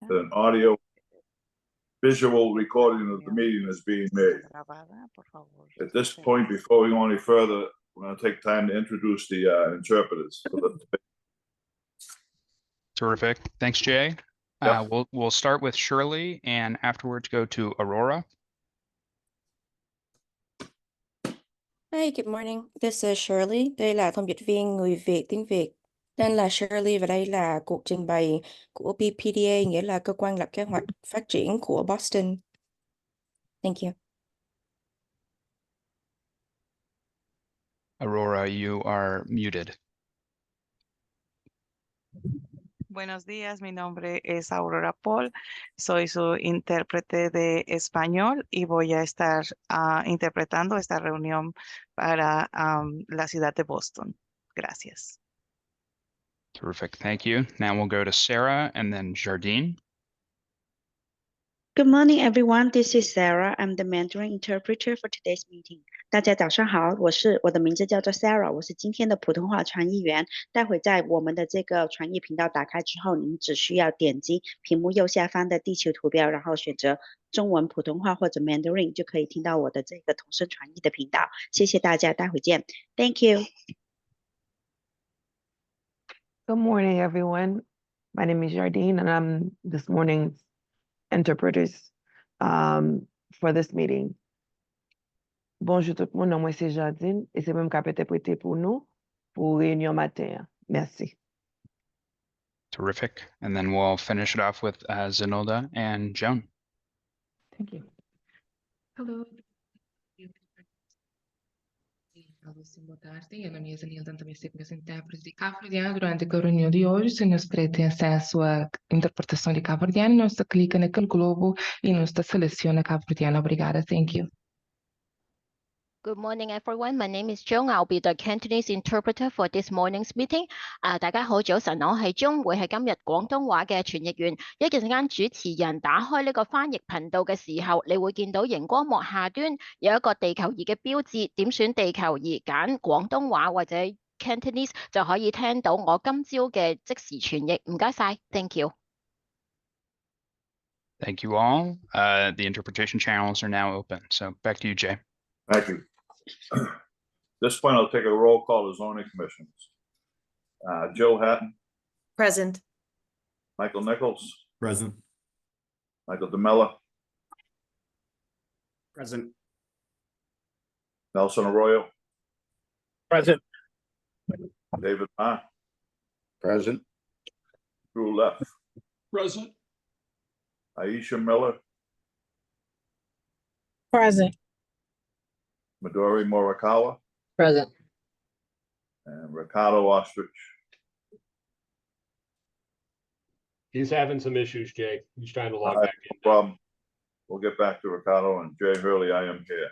that an audio visual recording of the meeting is being made. At this point, before we go any further, we're going to take time to introduce the interpreters. Terrific. Thanks, Jay. Yep. We'll start with Shirley and afterwards go to Aurora. Hi, good morning. This is Shirley. Đây là thông dịch viên người Việt tiếng Việt. Tên là Shirley và đây là cuộc trình bày của BPDA, nghĩa là cơ quan lập kế hoạch phát triển của Boston. Thank you. Aurora, you are muted. Buenos días, mi nombre es Aurora Paul, soy su intérprete de español y voy a estar interpretando esta reunión para la ciudad de Boston. Gracias. Terrific. Thank you. Now we'll go to Sarah and then Jardine. Good morning, everyone. This is Sarah. I'm the Mandarin interpreter for today's meeting. 大家早上好，我的名字叫做 Sarah， 我是今天的普通话传译员。待会在我们的这个传译频道打开之后，您只需要点击屏幕右下方的地球图标，然后选择中文、普通话或者 Mandarin， 就可以听到我的这个同声传译的频道。谢谢大家，待会见。Thank you. Good morning, everyone. My name is Jardine, and I'm this morning's interpreters for this meeting. Bonjour tout le monde, moi c'est Jardine et c'est même qui a interprété pour nous pour réunion matin. Merci. Terrific. And then we'll finish it off with Zenilda and Joan. Thank you. Hello. Boa tarde, meu nome é Zenilda, também sei que meus intérpretes de cabo-verdiano. Durante a reunião de hoje, se nos pretende acesso à interpretação de cabo-verdiano, nós clica naquele globo e nos seleciona cabo-verdiano. Obrigada, thank you. Good morning, everyone. My name is Joan. I'll be the Cantonese interpreter for this morning's meeting. 大家好，早晨，我係鍾，會係今日廣東話嘅傳譯員。一陣間主持人打開呢個翻譯頻道嘅時候，你會見到熒光幕下端有一個地球儀嘅標誌，點選地球儀，揀廣東話或者 Cantonese 就可以聽到我今朝嘅即時傳譯。唔該晒 ，Thank you. Thank you all. The interpretation channels are now open. So back to you, Jay. Thank you. At this point, I'll take a roll call of zoning commissions. Joe Hatton. Present. Michael Nichols. Present. Michael DeMella. Present. Nelson Arroyo. Present. David Ma. Present. Drew Leff. Present. Aisha Miller. Present. Midori Morikawa. Present. And Ricardo Ostrich. He's having some issues, Jay. He's trying to log back in. No problem. We'll get back to Ricardo and Jay Hurley. I am here.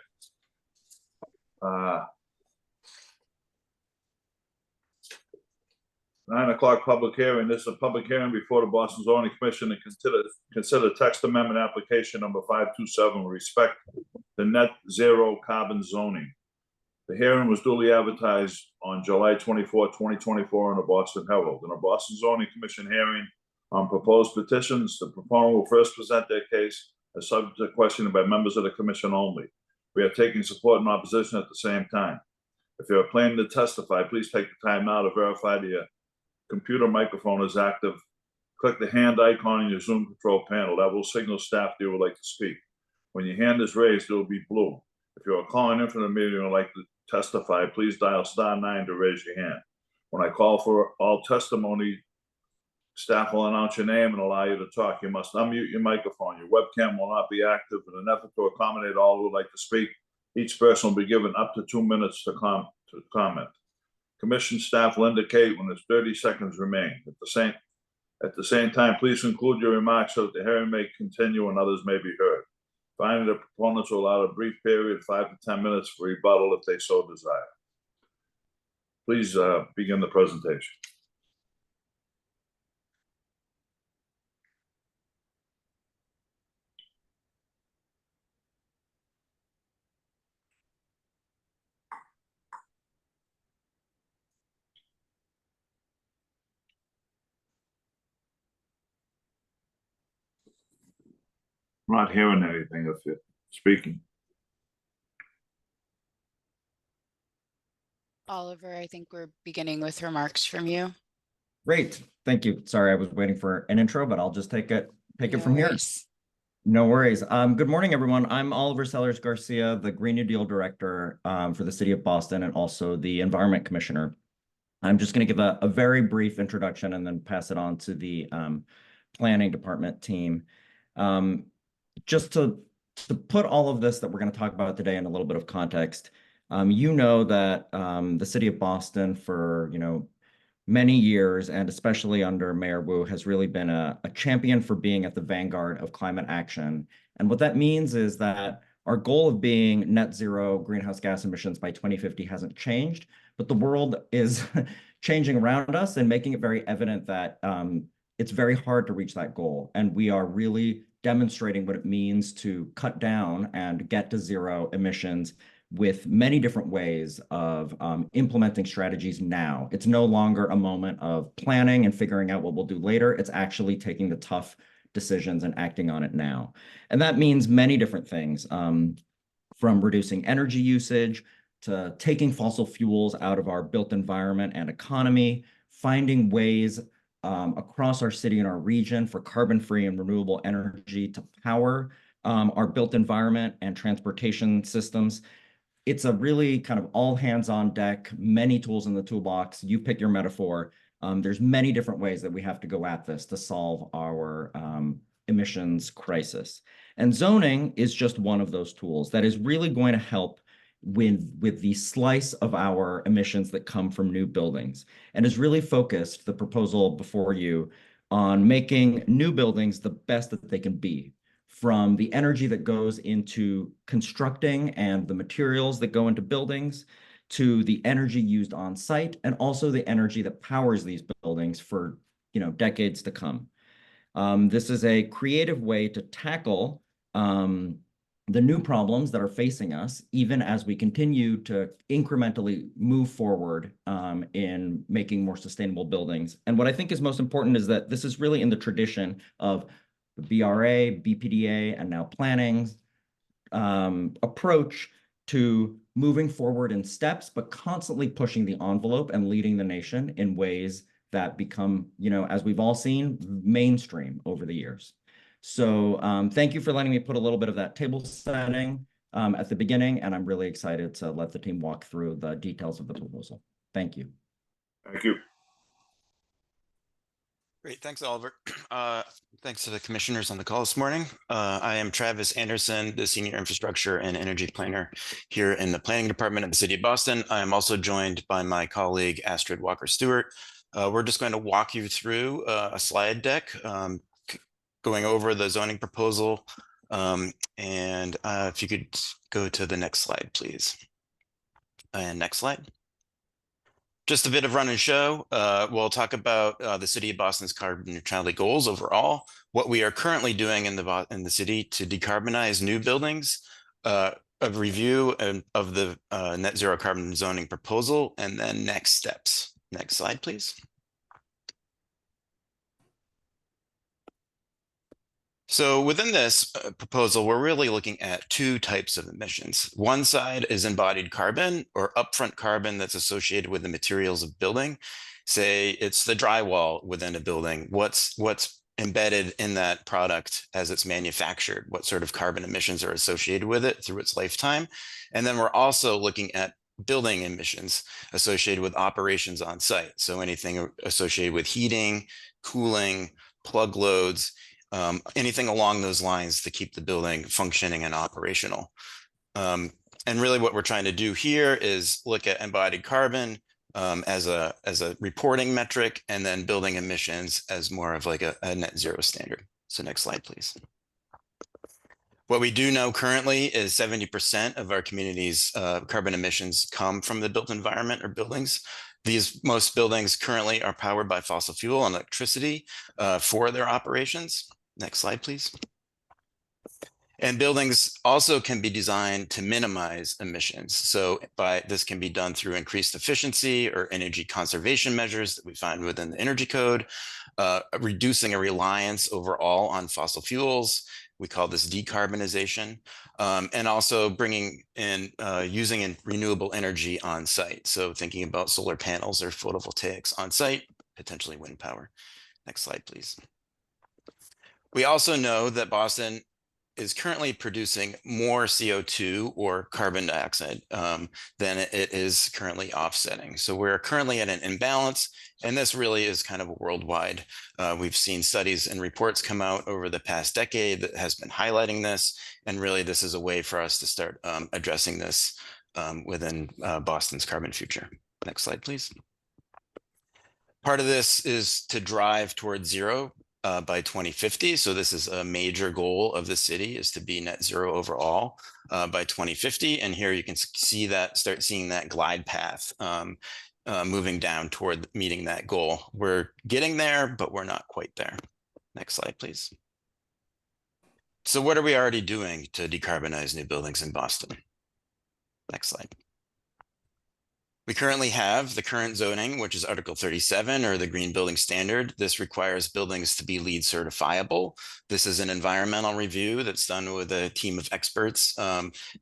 9 o'clock public hearing. This is a public hearing before the Boston Zoning Commission to consider text amendment application number 527 with respect to net zero carbon zoning. The hearing was duly advertised on July 24, 2024 in the Boston Herald. In a Boston Zoning Commission hearing on proposed petitions, the proponent will first present their case as subject to questioning by members of the commission only. We are taking support and opposition at the same time. If you are planning to testify, please take the time now to verify that your computer microphone is active. Click the hand icon in your Zoom control panel. That will signal staff that you would like to speak. When your hand is raised, it will be blue. If you are calling in from the meeting and would like to testify, please dial *9 to raise your hand. When I call for all testimony, staff will announce your name and allow you to talk. You must unmute your microphone. Your webcam will not be active. In an effort to accommodate all who would like to speak, each person will be given up to 2 minutes to comment. Commission staff will indicate when there's 30 seconds remain. At the same time, please conclude your remarks so that the hearing may continue and others may be heard. Finally, the proponents will allow a brief period, 5 to 10 minutes for rebuttal if they so desire. Please begin the presentation. I'm not hearing anything if you're speaking. Oliver, I think we're beginning with remarks from you. Great, thank you. Sorry, I was waiting for an intro, but I'll just take it No from here. worries. No worries. Good morning, everyone. I'm Oliver Sellers Garcia, the Green New Deal Director for the City of Boston and also the Environment Commissioner. I'm just going to give a very brief introduction and then pass it on to the Planning Department team. Just to put all of this that we're going to talk about today in a little bit of context, you know that the City of Boston for, many years, and especially under Mayor Wu, has really been a champion for being at the vanguard of climate action. And what that means is that our goal of being net zero greenhouse gas emissions by 2050 hasn't changed, but the world is changing around us and making it very evident that it's very hard to reach that goal. And we are really demonstrating what it means to cut down and get to zero emissions with many different ways of implementing strategies now. It's no longer a moment of planning and figuring out what we'll do later. It's actually taking the tough decisions and acting on it now. And that means many different things, from reducing energy usage to taking fossil fuels out of our built environment and economy, finding ways across our city and our region for carbon-free and renewable energy to power our built environment and transportation systems. It's a really kind of all hands on deck, many tools in the toolbox. You pick your metaphor. There's many different ways that we have to go at this to solve our emissions crisis. And zoning is just one of those tools that is really going to help with the slice of our emissions that come from new buildings, and is really focused, the proposal before you, on making new buildings the best that they can be, from the energy that goes into constructing and the materials that go into buildings, to the energy used on site, and also the energy that powers these buildings for decades to come. This is a creative way to tackle the new problems that are facing us, even as we continue to incrementally move forward in making more sustainable buildings. And what I think is most important is that this is really in the tradition of the BRA, BPDA, and now planning's approach to moving forward in steps, but constantly pushing the envelope and leading the nation in ways that become, as we've all seen, mainstream over the years. So thank you for letting me put a little bit of that table setting at the beginning, and I'm really excited to let the team walk through the details of the proposal. Thank you. Thank you. Great, thanks, Oliver. Thanks to the commissioners on the call this morning. I am Travis Anderson, the Senior Infrastructure and Energy Planner here in the Planning Department of the City of Boston. I am also joined by my colleague, Astrid Walker-Stewart. We're just going to walk you through a slide deck going over the zoning proposal. And if you could go to the next slide, please. And next slide. Just a bit of run and show. We'll talk about the City of Boston's carbon neutrality goals overall, what we are currently doing in the city to decarbonize new buildings, a review of the net zero carbon zoning proposal, and then next steps. Next slide, please. So within this proposal, we're really looking at two types of emissions. One side is embodied carbon or upfront carbon that's associated with the materials of building. Say it's the drywall within a building. What's embedded in that product as it's manufactured? What sort of carbon emissions are associated with it through its lifetime? And then we're also looking at building emissions associated with operations on site. So anything associated with heating, cooling, plug loads, anything along those lines to keep the building functioning and operational. And really what we're trying to do here is look at embodied carbon as a reporting metric, and then building emissions as more of like a net zero standard. So next slide, please. What we do know currently is 70% of our community's carbon emissions come from the built environment or buildings. Most buildings currently are powered by fossil fuel and electricity for their operations. Next slide, please. And buildings also can be designed to minimize emissions. So this can be done through increased efficiency or energy conservation measures that we find within the energy code, reducing a reliance overall on fossil fuels. We call this decarbonization, and also bringing in using renewable energy on site. So thinking about solar panels or photovoltaics on site, potentially wind power. Next slide, please. We also know that Boston is currently producing more CO2 or carbon dioxide than it is currently offsetting. So we're currently at an imbalance, and this really is kind of worldwide. We've seen studies and reports come out over the past decade that has been highlighting this, and really this is a way for us to start addressing this within Boston's carbon future. Next slide, please. Part of this is to drive towards zero by 2050. So this is a major goal of the city, is to be net zero overall by 2050. And here you can see that, start seeing that glide path moving down toward meeting that goal. We're getting there, but we're not quite there. Next slide, please. So what are we already doing to decarbonize new buildings in Boston? Next slide. We currently have the current zoning, which is Article 37, or the Green Building Standard. This requires buildings to be LEED certifiable. This is an environmental review that's done with a team of experts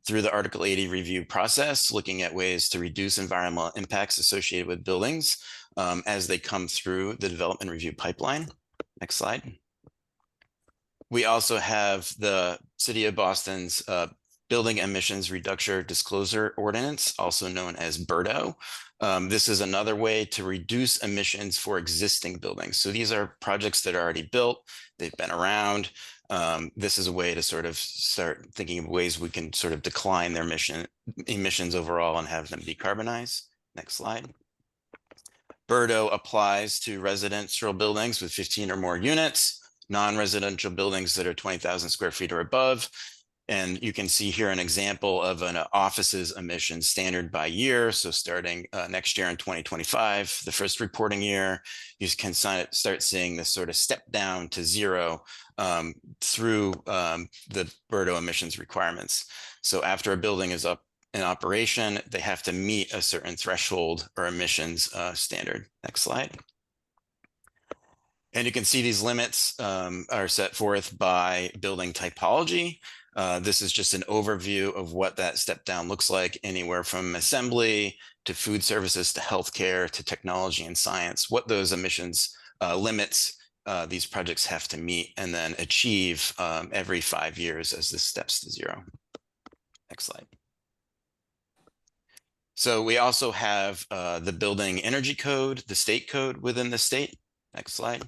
through the Article 80 review process, looking at ways to reduce environmental impacts associated with buildings as they come through the development review pipeline. Next slide. We also have the City of Boston's Building Emissions Reduction Disclosure Ordinance, also known as BERDO. This is another way to reduce emissions for existing buildings. So these are projects that are already built, they've been around. This is a way to sort of start thinking of ways we can sort of decline their emissions overall and have them decarbonize. Next slide. BERDO applies to residential buildings with 15 or more units, non-residential buildings that are 20,000 square feet or above. And you can see here an example of an office's emissions standard by year. So starting next year in 2025, the first reporting year, you can start seeing this sort of step down to zero through the BERDO emissions requirements. So after a building is up in operation, they have to meet a certain threshold or emissions standard. Next slide. And you can see these limits are set forth by building typology. This is just an overview of what that step down looks like, anywhere from assembly to food services to healthcare to technology and science, what those emissions limits these projects have to meet and then achieve every 5 years as this steps to zero. Next slide. So we also have the Building Energy Code, the state code within the state. Next slide.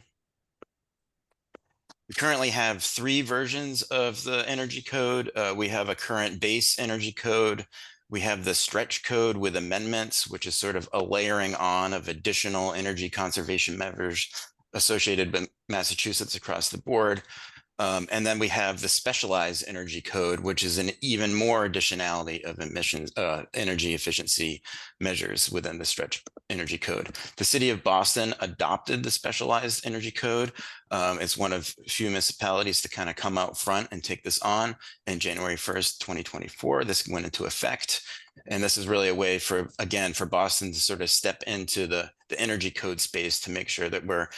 We currently have 3 versions of the energy code. We have a current base energy code. We have the stretch code with amendments, which is sort of a layering on of additional energy conservation measures associated with Massachusetts across the board. And then we have the specialized energy code, which is an even more additionality of emissions, energy efficiency measures within the stretch energy code. The city of Boston adopted the specialized energy code. It's one of few municipalities to kind of come out front and take this on. And January 1st, 2024, this went into effect. And this is really a way for, again, for Boston to sort of step into the energy code space to make sure that we're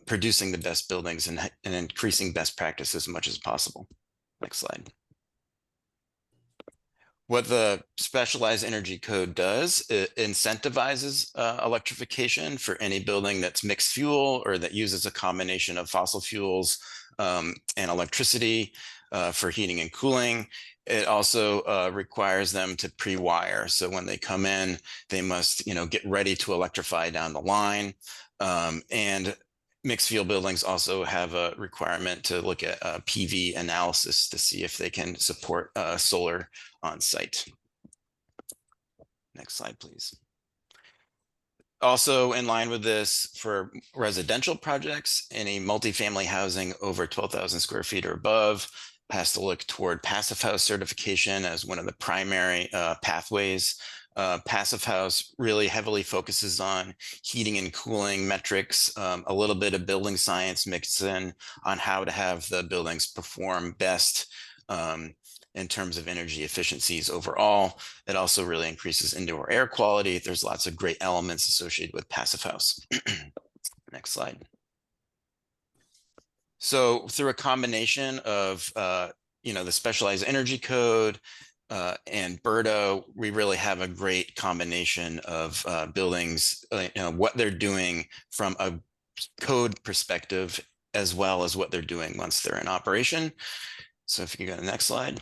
producing the best buildings and increasing best practice as much as possible. Next slide. What the specialized energy code does, it incentivizes electrification for any building that's mixed fuel or that uses a combination of fossil fuels and electricity for heating and cooling. It also requires them to pre-wire. So when they come in, they must, get ready to electrify down the line. And mixed fuel buildings also have a requirement to look at PV analysis to see if they can support solar on site. Next slide, please. Also in line with this, for residential projects, any multifamily housing over 12,000 square feet or above has to look toward Passive House certification as one of the primary pathways. Passive House really heavily focuses on heating and cooling metrics, a little bit of building science mixed in on how to have the buildings perform best in terms of energy efficiencies overall. It also really increases indoor air quality. There's lots of great elements associated with Passive House. Next slide. So through a combination of, the specialized energy code and BERDO, we really have a great combination of buildings, what they're doing from a code perspective, as well as what they're doing once they're in operation. So if you can go to the next slide.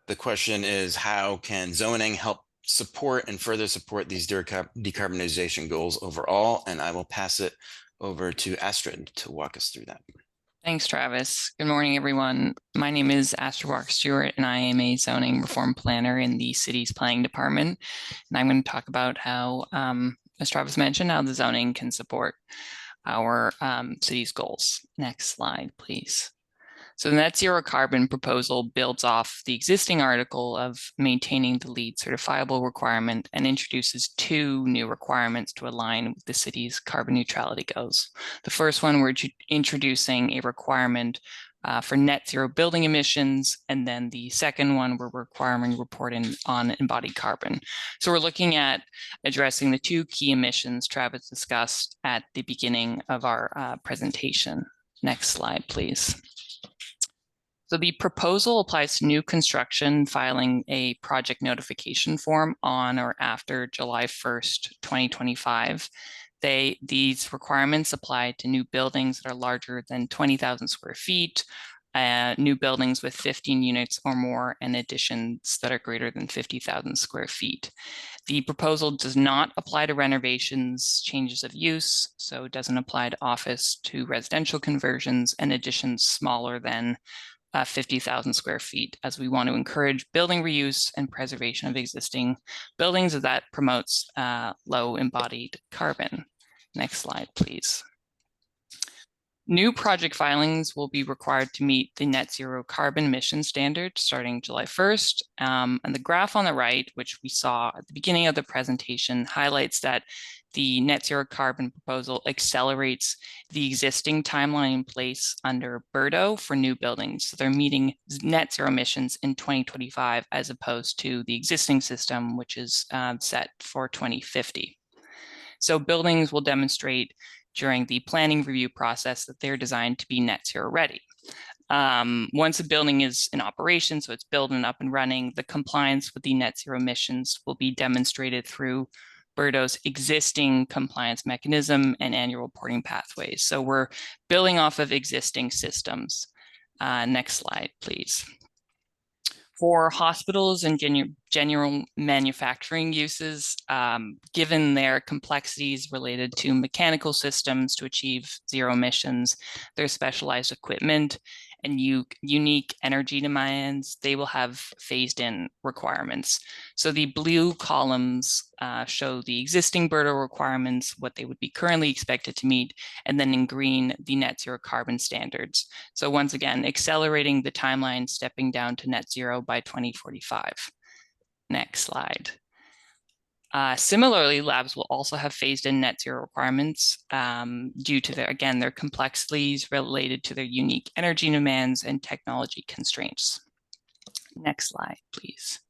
The question is, how can zoning help support and further support these decarbonization goals overall? And I will pass it over to Astrid to walk us through that. Thanks, Travis. Good morning, everyone. My name is Astrid Walker-Stewart, and I am a zoning reform planner in the city's planning department. And I'm going to talk about how, as Travis mentioned, how the zoning can support our city's goals. Next slide, please. So the net zero carbon proposal builds off the existing article of maintaining the LEED certifiable requirement and introduces two new requirements to align with the city's carbon neutrality goals. The first one, we're introducing a requirement for net zero building emissions, and then the second one, we're requiring reporting on embodied carbon. So we're looking at addressing the two key emissions Travis discussed at the beginning of our presentation. Next slide, please. So the proposal applies to new construction filing a project notification form on or after July 1st, 2025. These requirements apply to new buildings that are larger than 20,000 square feet, new buildings with 15 units or more, and additions that are greater than 50,000 square feet. The proposal does not apply to renovations, changes of use, so it doesn't apply to office to residential conversions and additions smaller than 50,000 square feet, as we want to encourage building reuse and preservation of existing buildings, as that promotes low embodied carbon. Next slide, please. New project filings will be required to meet the net zero carbon emission standard starting July 1st. And the graph on the right, which we saw at the beginning of the presentation, highlights that the net zero carbon proposal accelerates the existing timeline in place under BERDO for new buildings. So they're meeting net zero emissions in 2025, as opposed to the existing system, which is set for 2050. So buildings will demonstrate during the planning review process that they're designed to be net zero ready. Once a building is in operation, so it's built and up and running, the compliance with the net zero emissions will be demonstrated through BERDO's existing compliance mechanism and annual reporting pathways. So we're building off of existing systems. Next slide, please. For hospitals and general manufacturing uses, given their complexities related to mechanical systems to achieve zero emissions, their specialized equipment and unique energy demands, they will have phased-in requirements. So the blue columns show the existing BERDO requirements, what they would be currently expected to meet, and then in green, the net zero carbon standards. So once again, accelerating the timeline, stepping down to net zero by 2045. Next slide. Similarly, labs will also have phased-in net zero requirements due to their complexities related to their unique energy demands and technology constraints. Next slide, please.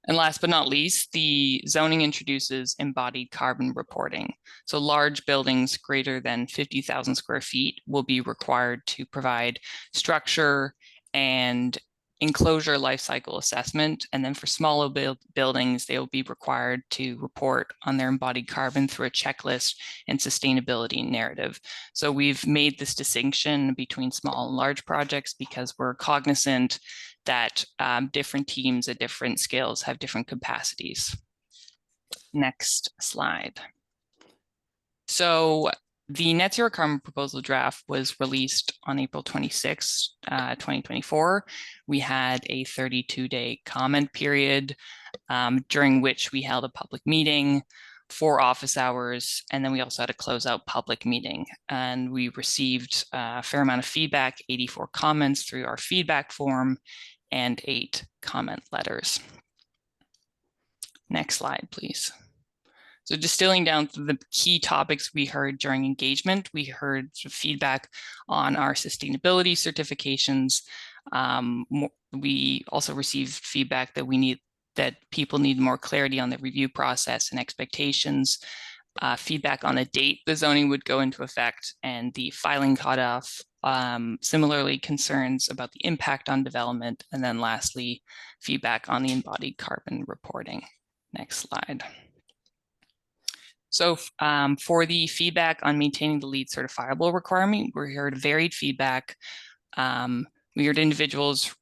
And last but not least, the zoning introduces embodied carbon reporting. So large buildings greater than 50,000 square feet will be required to provide structure and enclosure life cycle assessment. And then for smaller buildings, they will be required to report on their embodied carbon through a checklist and sustainability narrative. So we've made this distinction between small and large projects because we're cognizant that different teams at different scales have different capacities. Next slide. So the net zero carbon proposal draft was released on April 26, 2024. We had a 32-day comment period during which we held a public meeting, 4 office hours, and then we also had a closeout public meeting. And we received a fair amount of feedback, 84 comments through our feedback form, and 8 comment letters. Next slide, please. So distilling down to the key topics we heard during engagement, we heard feedback on our sustainability certifications. We also received feedback that people need more clarity on the review process and expectations. feedback on the date the zoning would go into effect and the filing cutoff. Similarly, concerns about the impact on development. And then lastly, feedback on the embodied carbon reporting. Next slide. So for the feedback on maintaining the LEED certifiable requirement, we heard varied feedback. We heard individuals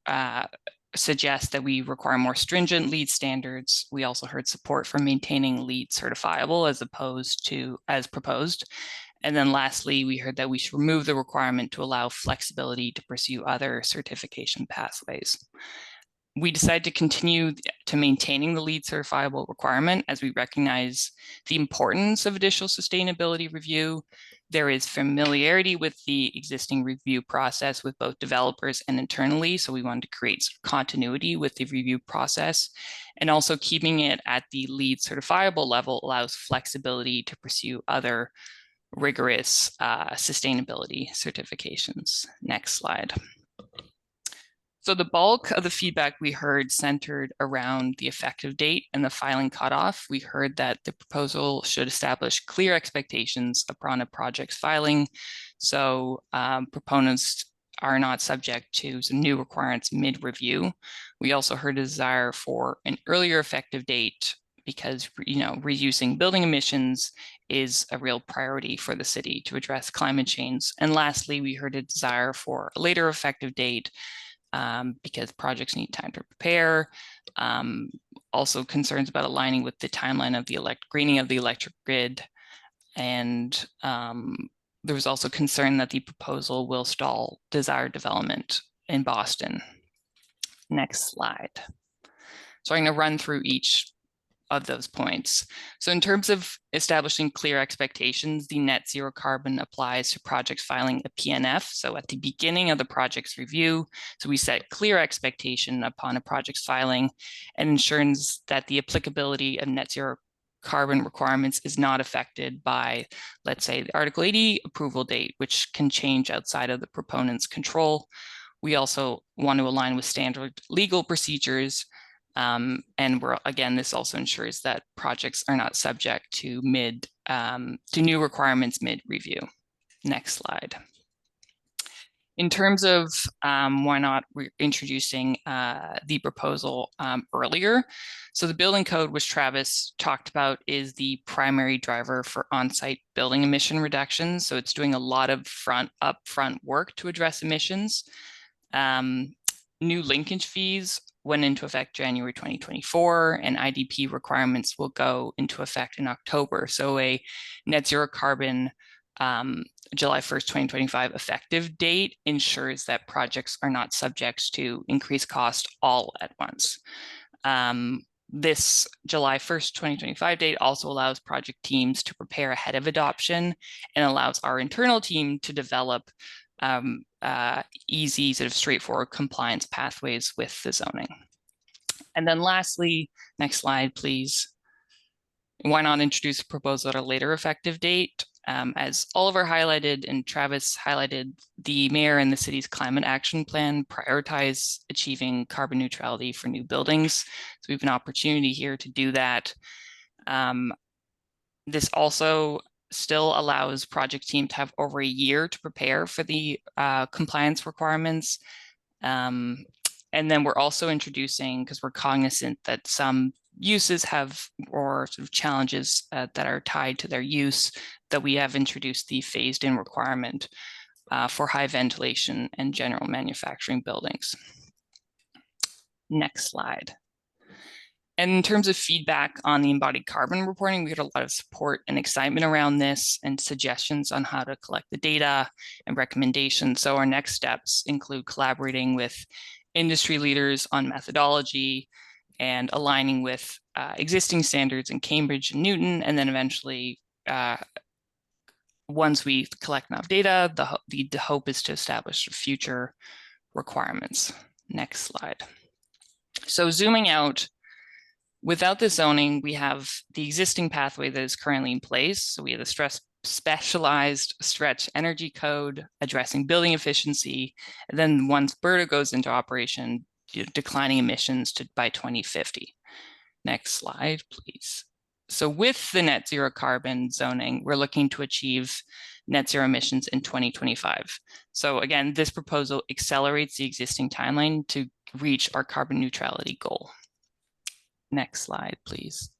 suggest that we require more stringent LEED standards. We also heard support for maintaining LEED certifiable as proposed. And then lastly, we heard that we should remove the requirement to allow flexibility to pursue other certification pathways. We decided to continue to maintaining the LEED certifiable requirement as we recognize the importance of additional sustainability review. There is familiarity with the existing review process with both developers and internally, so we wanted to create continuity with the review process. And also keeping it at the LEED certifiable level allows flexibility to pursue other rigorous sustainability certifications. Next slide. So the bulk of the feedback we heard centered around the effective date and the filing cutoff. We heard that the proposal should establish clear expectations upon a project's filing. So proponents are not subject to some new requirements mid-review. We also heard a desire for an earlier effective date because, reducing building emissions is a real priority for the city to address climate change. And lastly, we heard a desire for a later effective date because projects need time to prepare. Also concerns about aligning with the timeline of the greening of the electric grid. And there was also concern that the proposal will stall desired development in Boston. Next slide. So I'm going to run through each of those points. So in terms of establishing clear expectations, the net zero carbon applies to projects filing a PNF. So at the beginning of the project's review, so we set clear expectation upon a project's filing and ensures that the applicability of net zero carbon requirements is not affected by, let's say, the Article 80 approval date, which can change outside of the proponent's control. We also want to align with standard legal procedures. And this also ensures that projects are not subject to new requirements mid-review. Next slide. In terms of why not we're introducing the proposal earlier. So the building code, which Travis talked about, is the primary driver for on-site building emission reductions. So it's doing a lot of upfront work to address emissions. New linkage fees went into effect January 2024, and IDP requirements will go into effect in October. So a net zero carbon July 1st, 2025 effective date ensures that projects are not subject to increased cost all at once. This July 1st, 2025 date also allows project teams to prepare ahead of adoption and allows our internal team to develop easy, sort of straightforward compliance pathways with the zoning. And then lastly, next slide, please. Why not introduce a proposal at a later effective date? As Oliver highlighted and Travis highlighted, the mayor and the city's climate action plan prioritize achieving carbon neutrality for new buildings. So we have an opportunity here to do that. This also still allows project team to have over a year to prepare for the compliance requirements. And then we're also introducing, because we're cognizant that some uses have or sort of challenges that are tied to their use, that we have introduced the phased in requirement for high ventilation and general manufacturing buildings. Next slide. And in terms of feedback on the embodied carbon reporting, we had a lot of support and excitement around this and suggestions on how to collect the data and recommendations. So our next steps include collaborating with industry leaders on methodology and aligning with existing standards in Cambridge and Newton, and then eventually, once we collect enough data, the hope is to establish future requirements. Next slide. So zooming out, without the zoning, we have the existing pathway that is currently in place. So we have the specialized stretch energy code addressing building efficiency. And then once BERTA goes into operation, declining emissions by 2050. Next slide, please. So with the net zero carbon zoning, we're looking to achieve net zero emissions in 2025. So again, this proposal accelerates the existing timeline to reach our carbon neutrality goal. Next slide, please.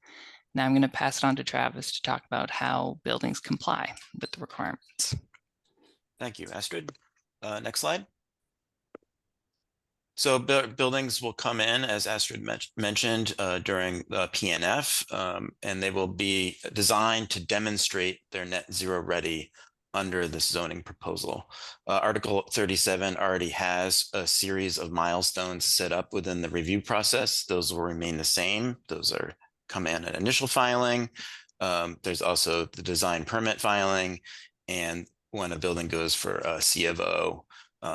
Now I'm going to pass it on to Travis to talk about how buildings comply with the requirements. Thank you, Astrid. Next slide. So buildings will come in, as Astrid mentioned, during the PNF, and they will be designed to demonstrate their net zero ready under this zoning proposal. Article 37 already has a series of milestones set up within the review process. Those will remain the same. Those are come in at initial filing. There's also the design permit filing, and when a building goes for a C of O,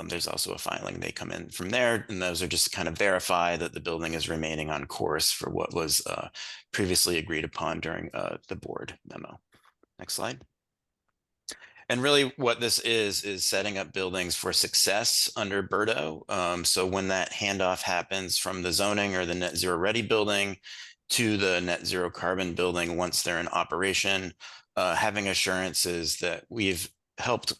there's also a filing. They come in from there, and those are just to kind of verify that the building is remaining on course for what was previously agreed upon during the board memo. Next slide. And really what this is setting up buildings for success under BERDO. So when that handoff happens from the zoning or the net zero ready building to the net zero carbon building, once they're in operation, having assurances that we've helped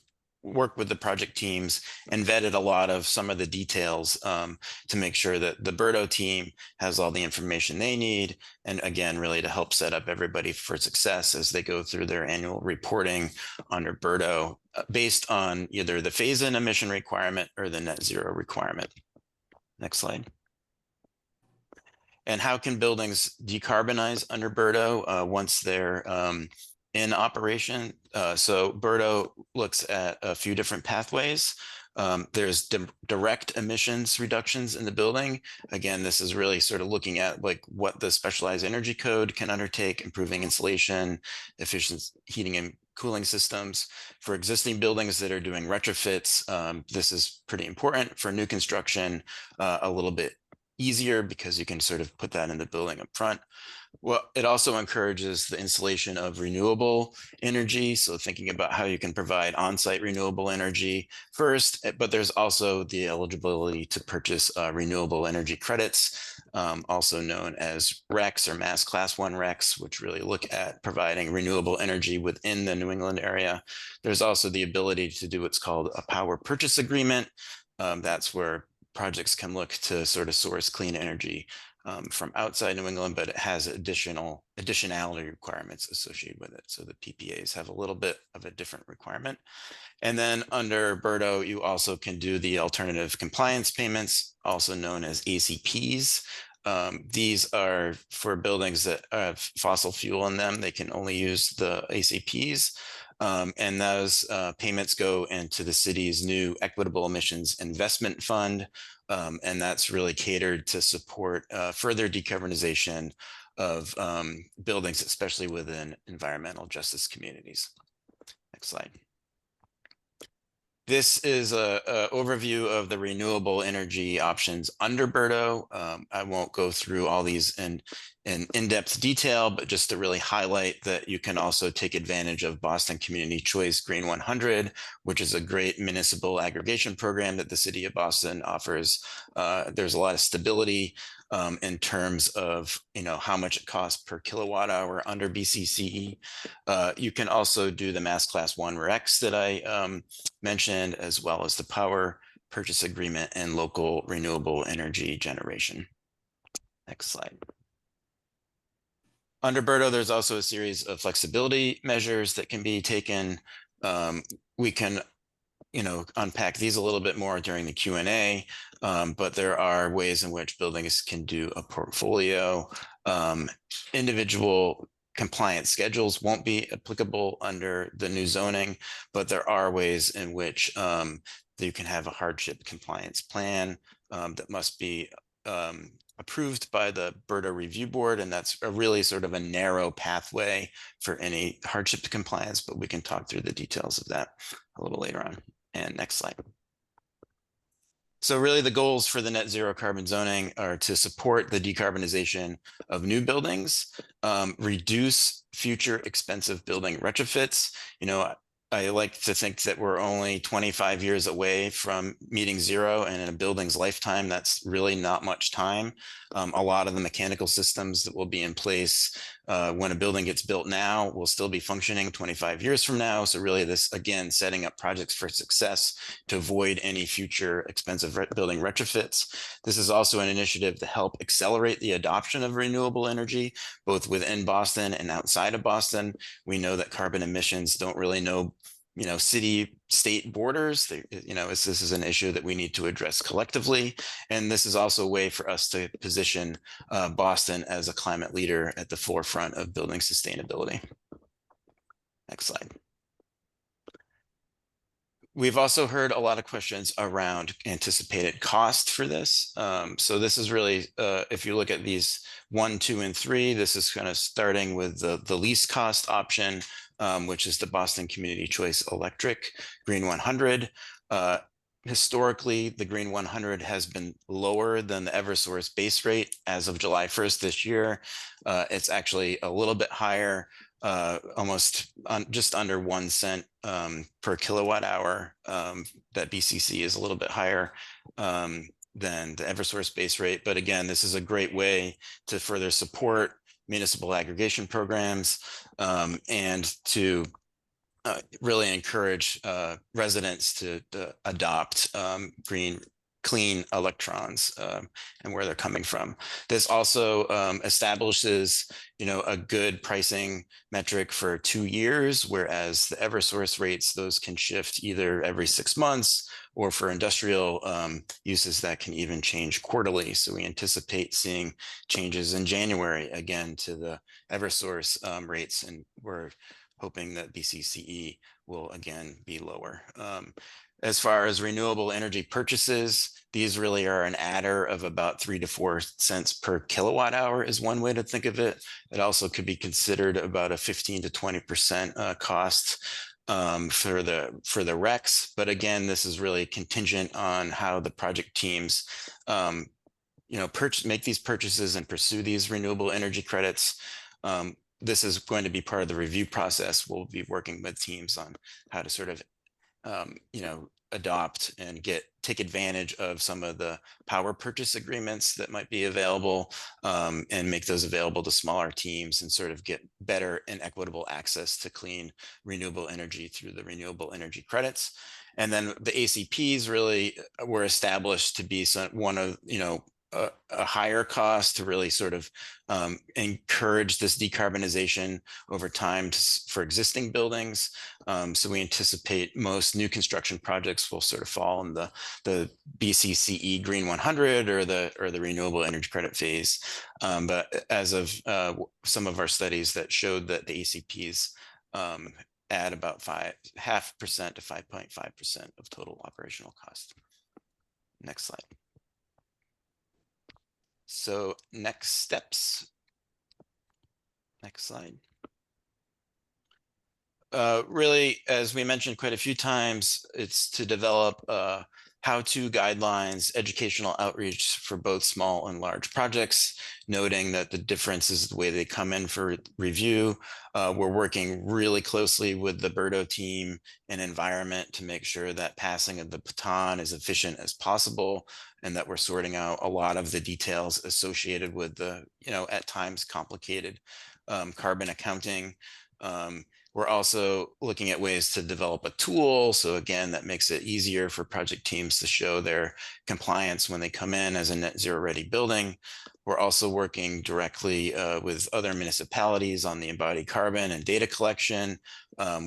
work with the project teams and vetted a lot of some of the details to make sure that the BERDO team has all the information they need. And again, really to help set up everybody for success as they go through their annual reporting under BERDO based on either the phase-in emission requirement or the net zero requirement. Next slide. And how can buildings decarbonize under BERDO once they're in operation? So BERDO looks at a few different pathways. There's direct emissions reductions in the building. Again, this is really sort of looking at like what the specialized energy code can undertake, improving insulation, efficient heating and cooling systems. For existing buildings that are doing retrofits, this is pretty important. For new construction, a little bit easier because you can sort of put that in the building up front. Well, it also encourages the installation of renewable energy. So thinking about how you can provide on-site renewable energy first, but there's also the eligibility to purchase renewable energy credits, also known as RECs or Mass Class 1 RECs, which really look at providing renewable energy within the New England area. There's also the ability to do what's called a power purchase agreement. That's where projects can look to sort of source clean energy from outside New England, but it has additionality requirements associated with it. So the PPAs have a little bit of a different requirement. And then under BERDO, you also can do the alternative compliance payments, also known as ACPs. These are for buildings that have fossil fuel in them. They can only use the ACPs. And those payments go into the city's new Equitable Emissions Investment Fund. And that's really catered to support further decarbonization of buildings, especially within environmental justice communities. Next slide. This is an overview of the renewable energy options under BERDO. I won't go through all these in in-depth detail, but just to really highlight that you can also take advantage of Boston Community Choice Green 100, which is a great municipal aggregation program that the city of Boston offers. There's a lot of stability in terms of how much it costs per kilowatt hour under BCCE. You can also do the Mass Class 1 RECs that I mentioned, as well as the power purchase agreement and local renewable energy generation. Next slide. Under BERDO, there's also a series of flexibility measures that can be taken. We can unpack these a little bit more during the Q&A, but there are ways in which buildings can do a portfolio. Individual compliance schedules won't be applicable under the new zoning, but there are ways in which you can have a hardship compliance plan that must be approved by the BERDO review board, and that's a really sort of a narrow pathway for any hardship to compliance, but we can talk through the details of that a little later on. And next slide. So really the goals for the net zero carbon zoning are to support the decarbonization of new buildings, reduce future expensive building retrofits. I like to think that we're only 25 years away from meeting zero, and in a building's lifetime, that's really not much time. A lot of the mechanical systems that will be in place when a building gets built now will still be functioning 25 years from now. So really this, again, setting up projects for success to avoid any future expensive building retrofits. This is also an initiative to help accelerate the adoption of renewable energy, both within Boston and outside of Boston. We know that carbon emissions don't really know city-state borders. This is an issue that we need to address collectively. And this is also a way for us to position Boston as a climate leader at the forefront of building sustainability. Next slide. We've also heard a lot of questions around anticipated cost for this. So this is really, if you look at these 1, 2, and 3, this is kind of starting with the least cost option, which is the Boston Community Choice Electric Green 100. Historically, the Green 100 has been lower than the Eversource base rate as of July 1st this year. It's actually a little bit higher, just under 1 cent per kilowatt hour. That BCC is a little bit higher than the Eversource base rate. But again, this is a great way to further support municipal aggregation programs and to really encourage residents to adopt clean electrons and where they're coming from. This also establishes, a good pricing metric for 2 years, whereas the Eversource rates, those can shift either every 6 months, or for industrial uses that can even change quarterly. So we anticipate seeing changes in January again to the Eversource rates, and we're hoping that BCCE will again be lower. As far as renewable energy purchases, these really are an adder of about 3 to 4 cents per kilowatt hour is one way to think of it. It also could be considered about a 15 to 20% cost for the RECs. But again, this is really contingent on how the project teams make these purchases and pursue these renewable energy credits. This is going to be part of the review process. We'll be working with teams on how to sort of adopt and take advantage of some of the power purchase agreements that might be available, and make those available to smaller teams and sort of get better and equitable access to clean renewable energy through the renewable energy credits. And then the ACPs really were established to be one of, a higher cost to really sort of encourage this decarbonization over time for existing buildings. So we anticipate most new construction projects will sort of fall in the BCCE Green 100 or the renewable energy credit phase. But as of some of our studies that showed that the ACPs add about 0.5% to 5.5% of total operational cost. Next slide. So next steps. Next slide. Really, as we mentioned quite a few times, it's to develop how-to guidelines, educational outreach for both small and large projects, noting that the difference is the way they come in for review. We're working really closely with the Berto team and environment to make sure that passing of the baton is efficient as possible, and that we're sorting out a lot of the details associated with the, at times complicated carbon accounting. We're also looking at ways to develop a tool. So again, that makes it easier for project teams to show their compliance when they come in as a net zero ready building. We're also working directly with other municipalities on the embodied carbon and data collection,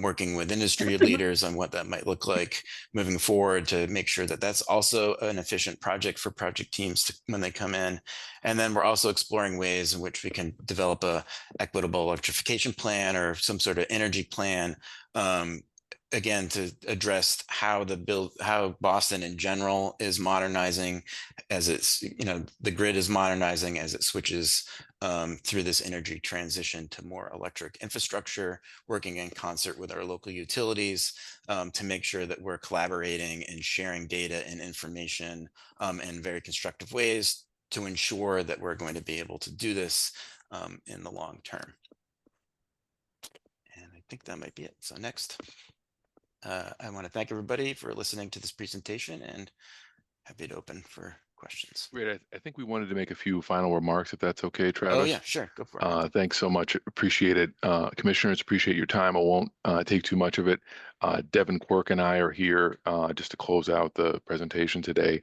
working with industry leaders on what that might look like moving forward to make sure that that's also an efficient project for project teams when they come in. And then we're also exploring ways in which we can develop a equitable electrification plan or some sort of energy plan, again, to address how Boston in general is modernizing as it's, the grid is modernizing as it switches through this energy transition to more electric infrastructure, working in concert with our local utilities to make sure that we're collaborating and sharing data and information in very constructive ways to ensure that we're going to be able to do this in the long term. And I think that might be it. So next. I want to thank everybody for listening to this presentation and happy to open for questions. Great. I think we wanted to make a few final remarks, if that's okay, Travis. Oh, yeah, sure. Go for it. Thanks so much. Appreciate it. Commissioners, appreciate your time. I won't take too much of it. Devin Quirk and I are here just to close out the presentation today.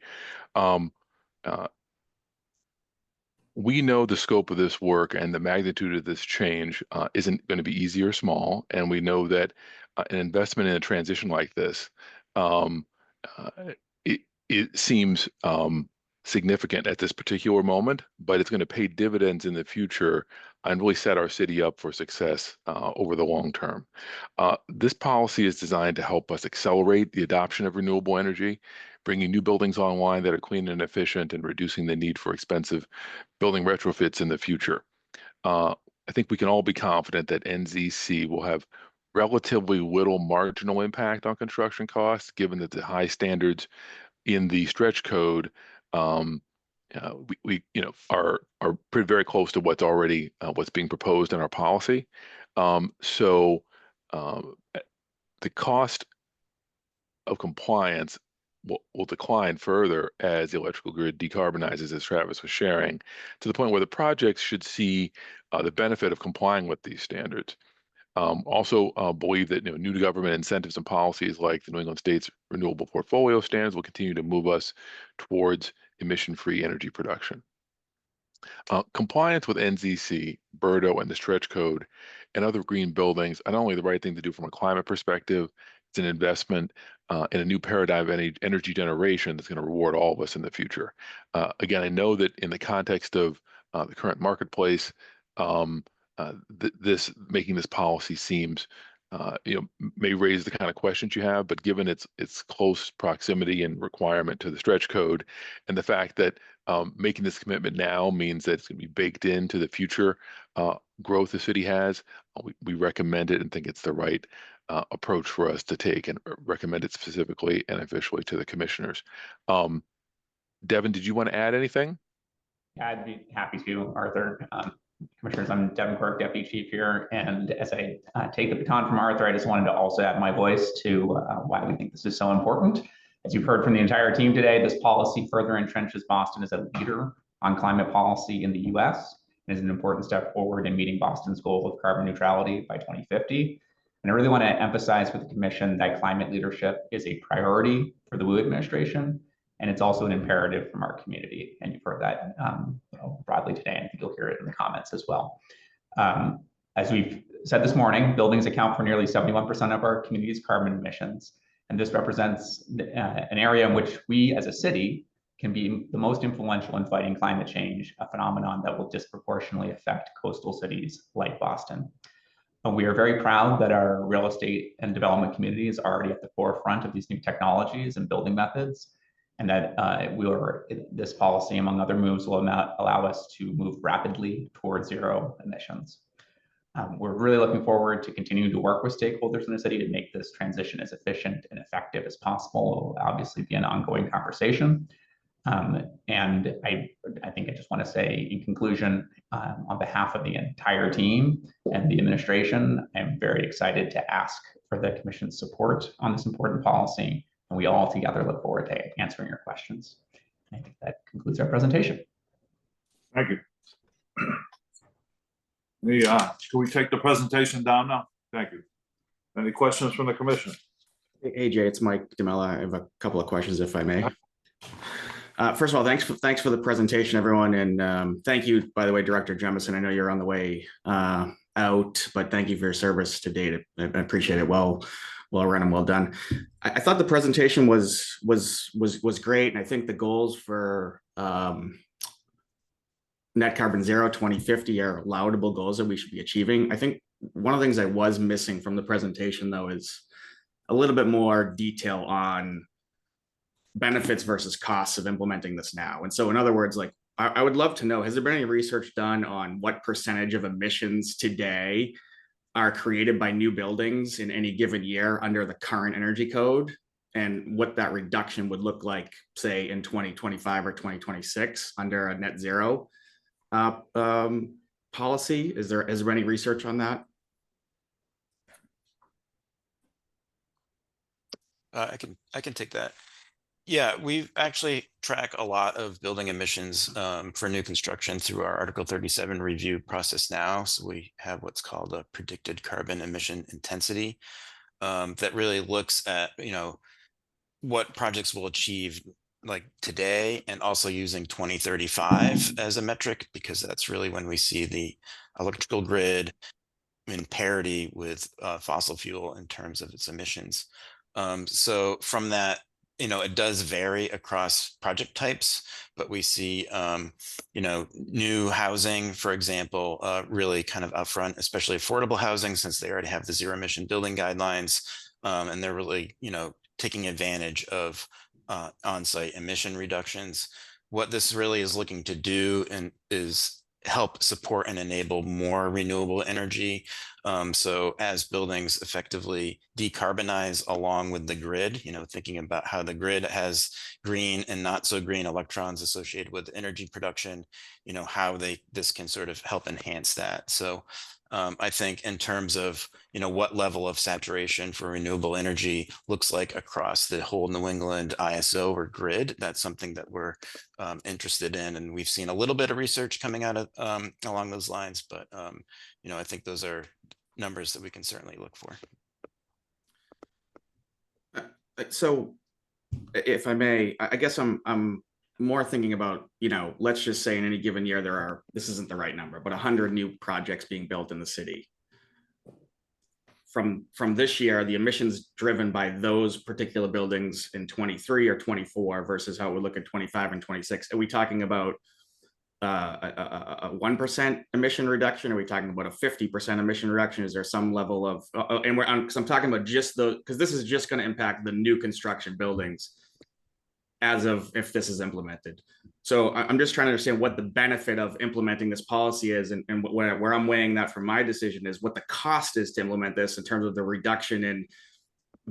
We know the scope of this work and the magnitude of this change isn't going to be easy or small. And we know that an investment in a transition like this, it seems significant at this particular moment, but it's going to pay dividends in the future and really set our city up for success over the long term. This policy is designed to help us accelerate the adoption of renewable energy, bringing new buildings online that are clean and efficient and reducing the need for expensive building retrofits in the future. I think we can all be confident that NZC will have relatively little marginal impact on construction costs, given that the high standards in the stretch code we are pretty very close to what's already what's being proposed in our policy. So the cost of compliance will decline further as the electrical grid decarbonizes, as Travis was sharing, to the point where the projects should see the benefit of complying with these standards. Also believe that new government incentives and policies like the New England States Renewable Portfolio Standards will continue to move us towards emission-free energy production. Compliance with NZC, BERDO, and the stretch code and other green buildings are not only the right thing to do from a climate perspective, it's an investment in a new paradigm of energy generation that's going to reward all of us in the future. Again, I know that in the context of the current marketplace, making this policy seems may raise the kind of questions you have, but given its close proximity and requirement to the stretch code, and the fact that making this commitment now means that it's going to be baked into the future growth the city has, we recommend it and think it's the right approach for us to take, and recommend it specifically and officially to the commissioners. Devin, did you want to add anything? Yeah, I'd be happy to, Arthur. Commissioners, I'm Devin Quirk, Deputy Chief here, and as I take the baton from Arthur, I just wanted to also add my voice to why we think this is so important. As you've heard from the entire team today, this policy further entrenches Boston as a leader on climate policy in the US, and is an important step forward in meeting Boston's goal of carbon neutrality by 2050. And I really want to emphasize with the Commission that climate leadership is a priority for the Wu administration, and it's also an imperative from our community. And you've heard that broadly today, and I think you'll hear it in the comments as well. As we've said this morning, buildings account for nearly 71% of our community's carbon emissions. And this represents an area in which we as a city can be the most influential in fighting climate change, a phenomenon that will disproportionately affect coastal cities like Boston. And we are very proud that our real estate and development community is already at the forefront of these new technologies and building methods, and that this policy, among other moves, will allow us to move rapidly towards zero emissions. We're really looking forward to continuing to work with stakeholders in the city to make this transition as efficient and effective as possible. It will obviously be an ongoing conversation. And I think I just want to say in conclusion, on behalf of the entire team and the administration, I'm very excited to ask for the Commission's support on this important policy. And we all together look forward to answering your questions. I think that concludes our presentation. Thank you. Can we take the presentation down now? Thank you. Any questions from the Commission? Hey, Jay, it's Mike DeMella. I have a couple of questions, if I may. First of all, thanks for the presentation, everyone. And thank you, by the way, Director Jemison. I know you're on the way out, but thank you for your service to date. I appreciate it. Well run and well done. I thought the presentation was great, and I think the goals for net carbon zero 2050 are laudable goals that we should be achieving. I think one of the things I was missing from the presentation, though, is a little bit more detail on benefits versus costs of implementing this now. And so, in other words, like I would love to know: has there been any research done on what percentage of emissions today are created by new buildings in any given year under the current energy code, and what that reduction would look like, say, in 2025 or 2026 under a net zero policy? Is there any research on that? I can take that. Yeah, we actually track a lot of building emissions for new construction through our Article 37 review process now. So we have what's called a predicted carbon emission intensity that really looks at, what projects will achieve like today, and also using 2035 as a metric, because that's really when we see the electrical grid in parity with fossil fuel in terms of its emissions. So from that, it does vary across project types, but we see, new housing, for example, really kind of upfront, especially affordable housing, since they already have the zero emission building guidelines, and they're really, taking advantage of on-site emission reductions. What this really is looking to do is help support and enable more renewable energy. So as buildings effectively decarbonize along with the grid, thinking about how the grid has green and not so green electrons associated with energy production, how this can sort of help enhance that. So I think in terms of, what level of saturation for renewable energy looks like across the whole New England ISO or grid, that's something that we're interested in. And we've seen a little bit of research coming out of along those lines, but I think those are numbers that we can certainly look for. So if I may, I guess I'm more thinking about, let's just say in any given year, there are, this isn't the right number, but 100 new projects being built in the city. From this year, the emissions driven by those particular buildings in 23 or 24 versus how we look at 25 and 26. Are we talking about a 1% emission reduction? Are we talking about a 50% emission reduction? Is there some level of, because I'm talking about just because this is just going to impact the new construction buildings as of if this is implemented. So I'm just trying to understand what the benefit of implementing this policy is, and where I'm weighing that from my decision is what the cost is to implement this in terms of the reduction in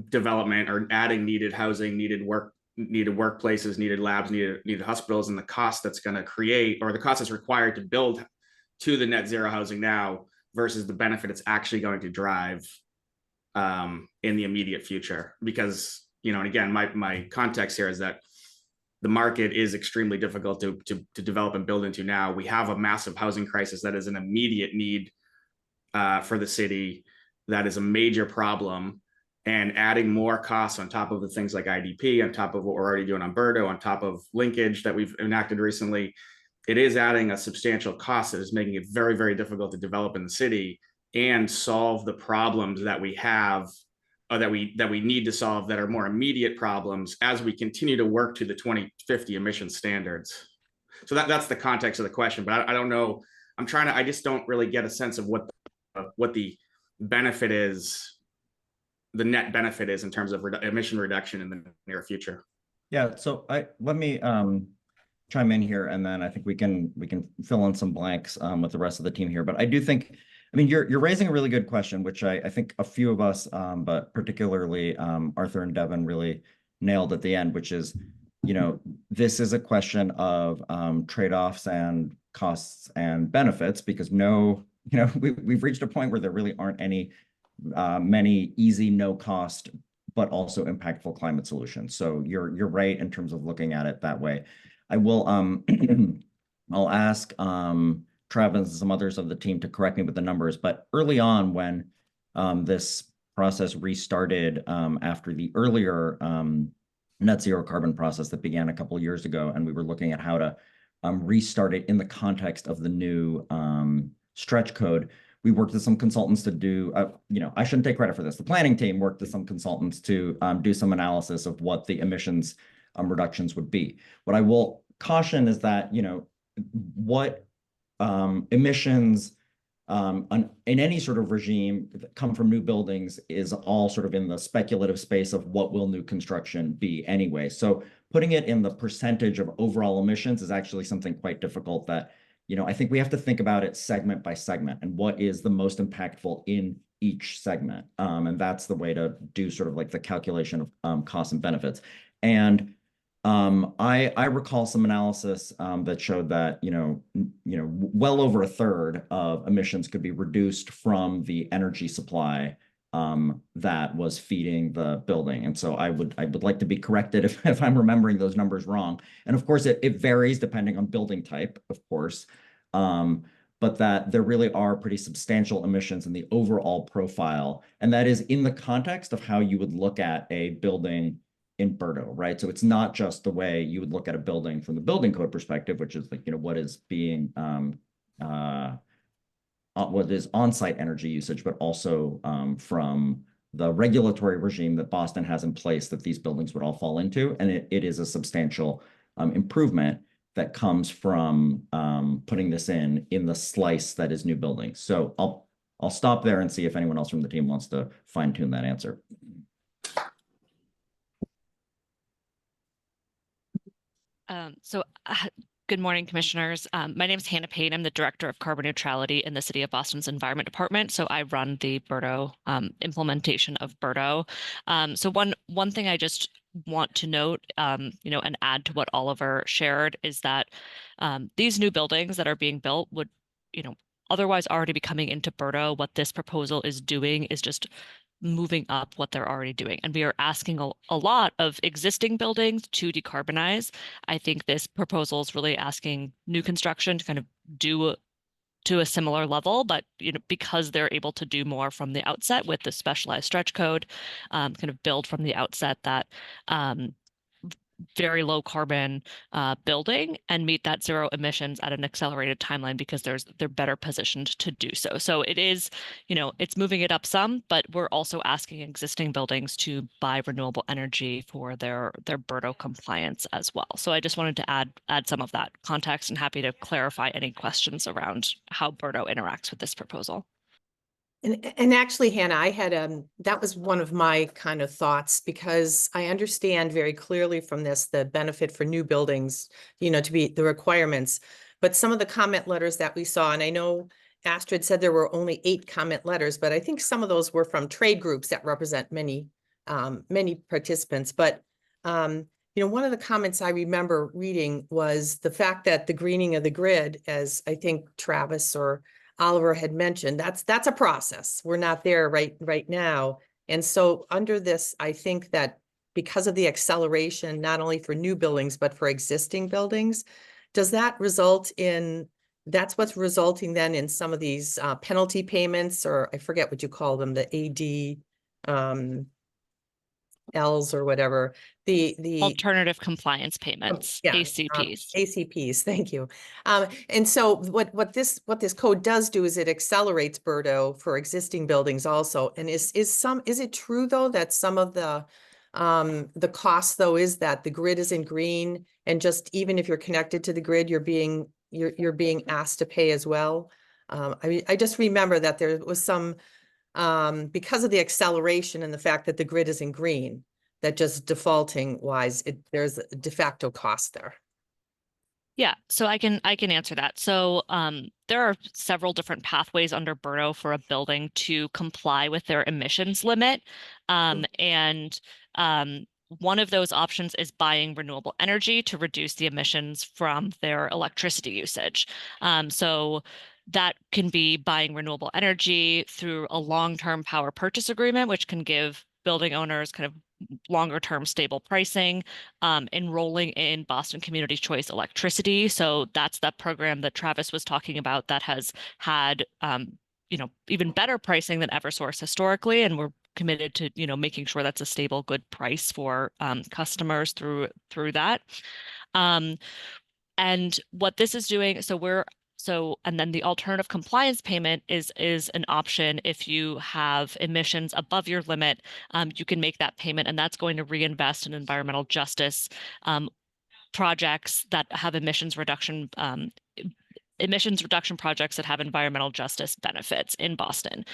development or adding needed housing, needed workplaces, needed labs, needed hospitals, and the cost that's going to create, or the cost that's required to build to the net zero housing now versus the benefit it's actually going to drive in the immediate future. Because, and again, my context here is that the market is extremely difficult to develop and build into now. We have a massive housing crisis that is an immediate need for the city. That is a major problem. And adding more costs on top of the things like IDP, on top of what we're already doing on Berto, on top of linkage that we've enacted recently, it is adding a substantial cost that is making it very, very difficult to develop in the city and solve the problems that we have, that we need to solve, that are more immediate problems as we continue to work to the 2050 emission standards. So that's the context of the question, but I don't know. I just don't really get a sense of what the benefit is, the net benefit is in terms of emission reduction in the near future. Yeah, so let me chime in here, and then I think we can fill in some blanks with the rest of the team here. But I do think, you're raising a really good question, which I think a few of us, but particularly Arthur and Devin, really nailed at the end, which is, this is a question of trade-offs and costs and benefits, because we've reached a point where there really aren't many easy, no cost, but also impactful climate solutions. So you're right in terms of looking at it that way. I will I'll ask Travis and some others of the team to correct me with the numbers, but early on when this process restarted after the earlier net zero carbon process that began a couple of years ago, and we were looking at how to restart it in the context of the new stretch code, we worked with some consultants to do, I shouldn't take credit for this. The planning team worked with some consultants to do some analysis of what the emissions reductions would be. What I will caution is that, what emissions in any sort of regime that come from new buildings is all sort of in the speculative space of what will new construction be anyway. So putting it in the percentage of overall emissions is actually something quite difficult that, I think we have to think about it segment by segment and what is the most impactful in each segment. And that's the way to do sort of like the calculation of costs and benefits. And I recall some analysis that showed that, well over a third of emissions could be reduced from the energy supply that was feeding the building. And so I would like to be corrected if I'm remembering those numbers wrong. And of course, it varies depending on building type, of course. But that there really are pretty substantial emissions in the overall profile. And that is in the context of how you would look at a building in Berto, right? So it's not just the way you would look at a building from the building code perspective, which is like, what is being, what is on-site energy usage, but also from the regulatory regime that Boston has in place that these buildings would all fall into. And it is a substantial improvement that comes from putting this in the slice that is new buildings. So I'll stop there and see if anyone else from the team wants to fine tune that answer. Good morning, commissioners. My name is Hannah Payne. I'm the Director of Carbon Neutrality in the City of Boston's Environment Department. So I run the Berto implementation of Berto. So one thing I just want to note, and add to what Oliver shared is that these new buildings that are being built would, otherwise already be coming into Berto. What this proposal is doing is just moving up what they're already doing. And we are asking a lot of existing buildings to decarbonize. I think this proposal is really asking new construction to kind of do to a similar level, but because they're able to do more from the outset with the specialized stretch code, kind of build from the outset that very low carbon building and meet that zero emissions at an accelerated timeline because they're better positioned to do so. So it is, it's moving it up some, but we're also asking existing buildings to buy renewable energy for their Berto compliance as well. So I just wanted to add some of that context and happy to clarify any questions around how Berto interacts with this proposal. And actually, Hannah, I had that was one of my kind of thoughts, because I understand very clearly from this the benefit for new buildings, to be the requirements. But some of the comment letters that we saw, and I know Astrid said there were only 8 comment letters, but I think some of those were from trade groups that represent many participants. But one of the comments I remember reading was the fact that the greening of the grid, as I think Travis or Oliver had mentioned, that's a process. We're not there right now. And so under this, I think that because of the acceleration, not only for new buildings, but for existing buildings, does that result in, that's what's resulting then in some of these penalty payments, or I forget what you call them, the AD, Ls or whatever, the alternative compliance payments, yeah, ACPs. ACPs, thank you. And so what this code does do is it accelerates Berto for existing buildings also. And is it true though that some of the cost though is that the grid is in green, and just even if you're connected to the grid, you're being asked to pay as well? I just remember that there was some because of the acceleration and the fact that the grid is in green, that just defaulting wise, there's a de facto cost there. Yeah, so I can answer that. So there are several different pathways under Berto for a building to comply with their emissions limit. And one of those options is buying renewable energy to reduce the emissions from their electricity usage. So that can be buying renewable energy through a long-term power purchase agreement, which can give building owners kind of longer-term stable pricing, enrolling in Boston Community Choice Electricity. So that's that program that Travis was talking about that has had, even better pricing than Eversource historically, and we're committed to, making sure that's a stable, good price for customers through that. And what this is doing, and then the alternative compliance payment is an option. If you have emissions above your limit, you can make that payment, and that's going to reinvest in environmental justice projects that have emissions reduction projects that have environmental justice benefits in Boston.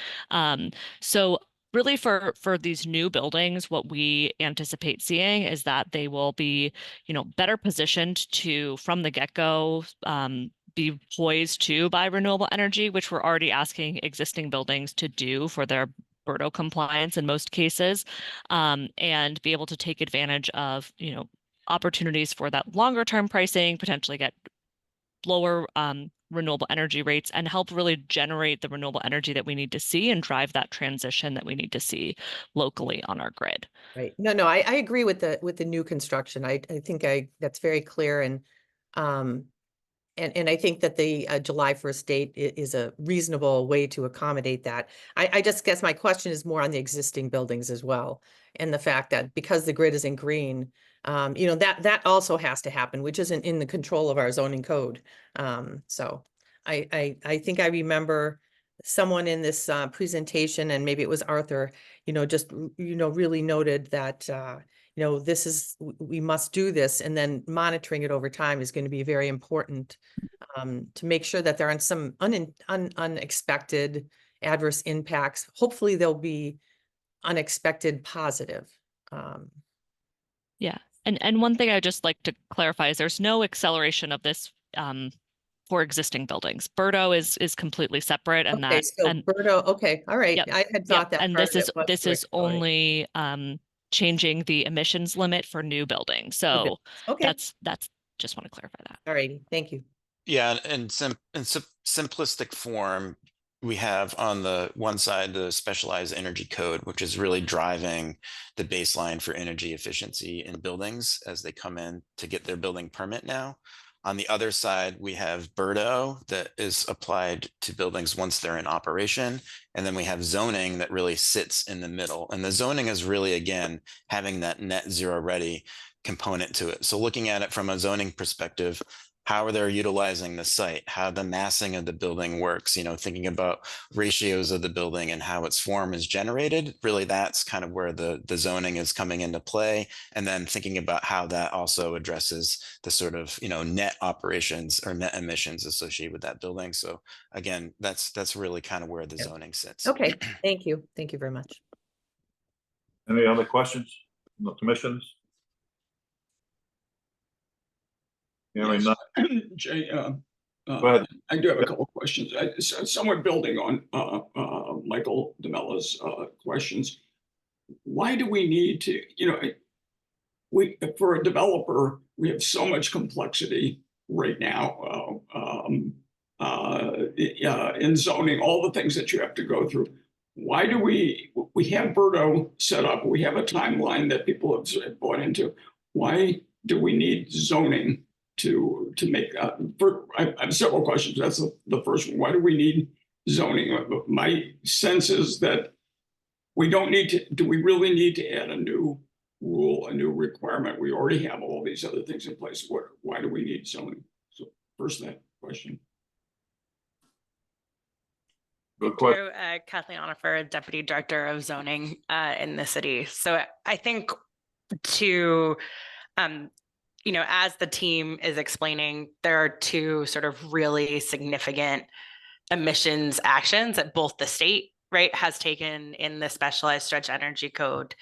So really for these new buildings, what we anticipate seeing is that they will be, better positioned to, from the get-go, be poised to buy renewable energy, which we're already asking existing buildings to do for their Berto compliance in most cases, and be able to take advantage of, opportunities for that longer term pricing, potentially get lower renewable energy rates and help really generate the renewable energy that we need to see and drive that transition that we need to see locally on our grid. Right. No, I agree with the new construction. I think that's very clear, and I think that the July 1st date is a reasonable way to accommodate that. I just guess my question is more on the existing buildings as well, and the fact that because the grid is in green, you know, that also has to happen, which isn't in the control of our zoning code. So I think I remember someone in this presentation, and maybe it was Arthur, you know, just, you know, really noted that, you know, we must do this, and then monitoring it over time is going to be very important to make sure that there aren't some unexpected adverse impacts. Hopefully there'll be unexpected positive. Yeah. And one thing I'd just like to clarify is there's no acceleration of this for existing buildings. Berto is completely separate, and Okay, so Berto, okay, all right. Yep, I had thought that and part this of it was this is quick. All right. only changing the emissions limit for new buildings. So Okay. that's just want to clarify that. All righty, thank you. Yeah, and simplistic form, we have on the one side the specialized energy code, which is really driving the baseline for energy efficiency in buildings as they come in to get their building permit now. On the other side, we have Berto that is applied to buildings once they're in operation. And then we have zoning that really sits in the middle. And the zoning is really, again, having that net zero ready component to it. So looking at it from a zoning perspective, how are they utilizing the site, how the massing of the building works, you know, thinking about ratios of the building and how its form is generated. Really, that's kind of where the zoning is coming into play. And then thinking about how that also addresses the sort of, you know, net operations or net emissions associated with that building. So again, that's really kind of where the zoning sits. Okay, thank you. Thank you very much. Any other questions from the commissioners? Hearing none. Jay, Go ahead. I do have a couple of questions. Somewhat building on Michael DeMella's questions. Why do we need to, you know, for a developer, we have so much complexity right now in zoning, all the things that you have to go through. Why do we have Berto set up? We have a timeline that people have bought into. Why do we need zoning to make I have several questions. That's the first one. Why do we need zoning? My sense is that we don't need to. Do we really need to add a new rule, a new requirement? We already have all these other things in place. Why do we need zoning? So first, that question. Good question. Kathleen Onifer, Deputy Director of Zoning in the city. So I think to you know, as the team is explaining, there are two sort of really significant emissions actions that both the state, right, has taken in the specialized stretch energy code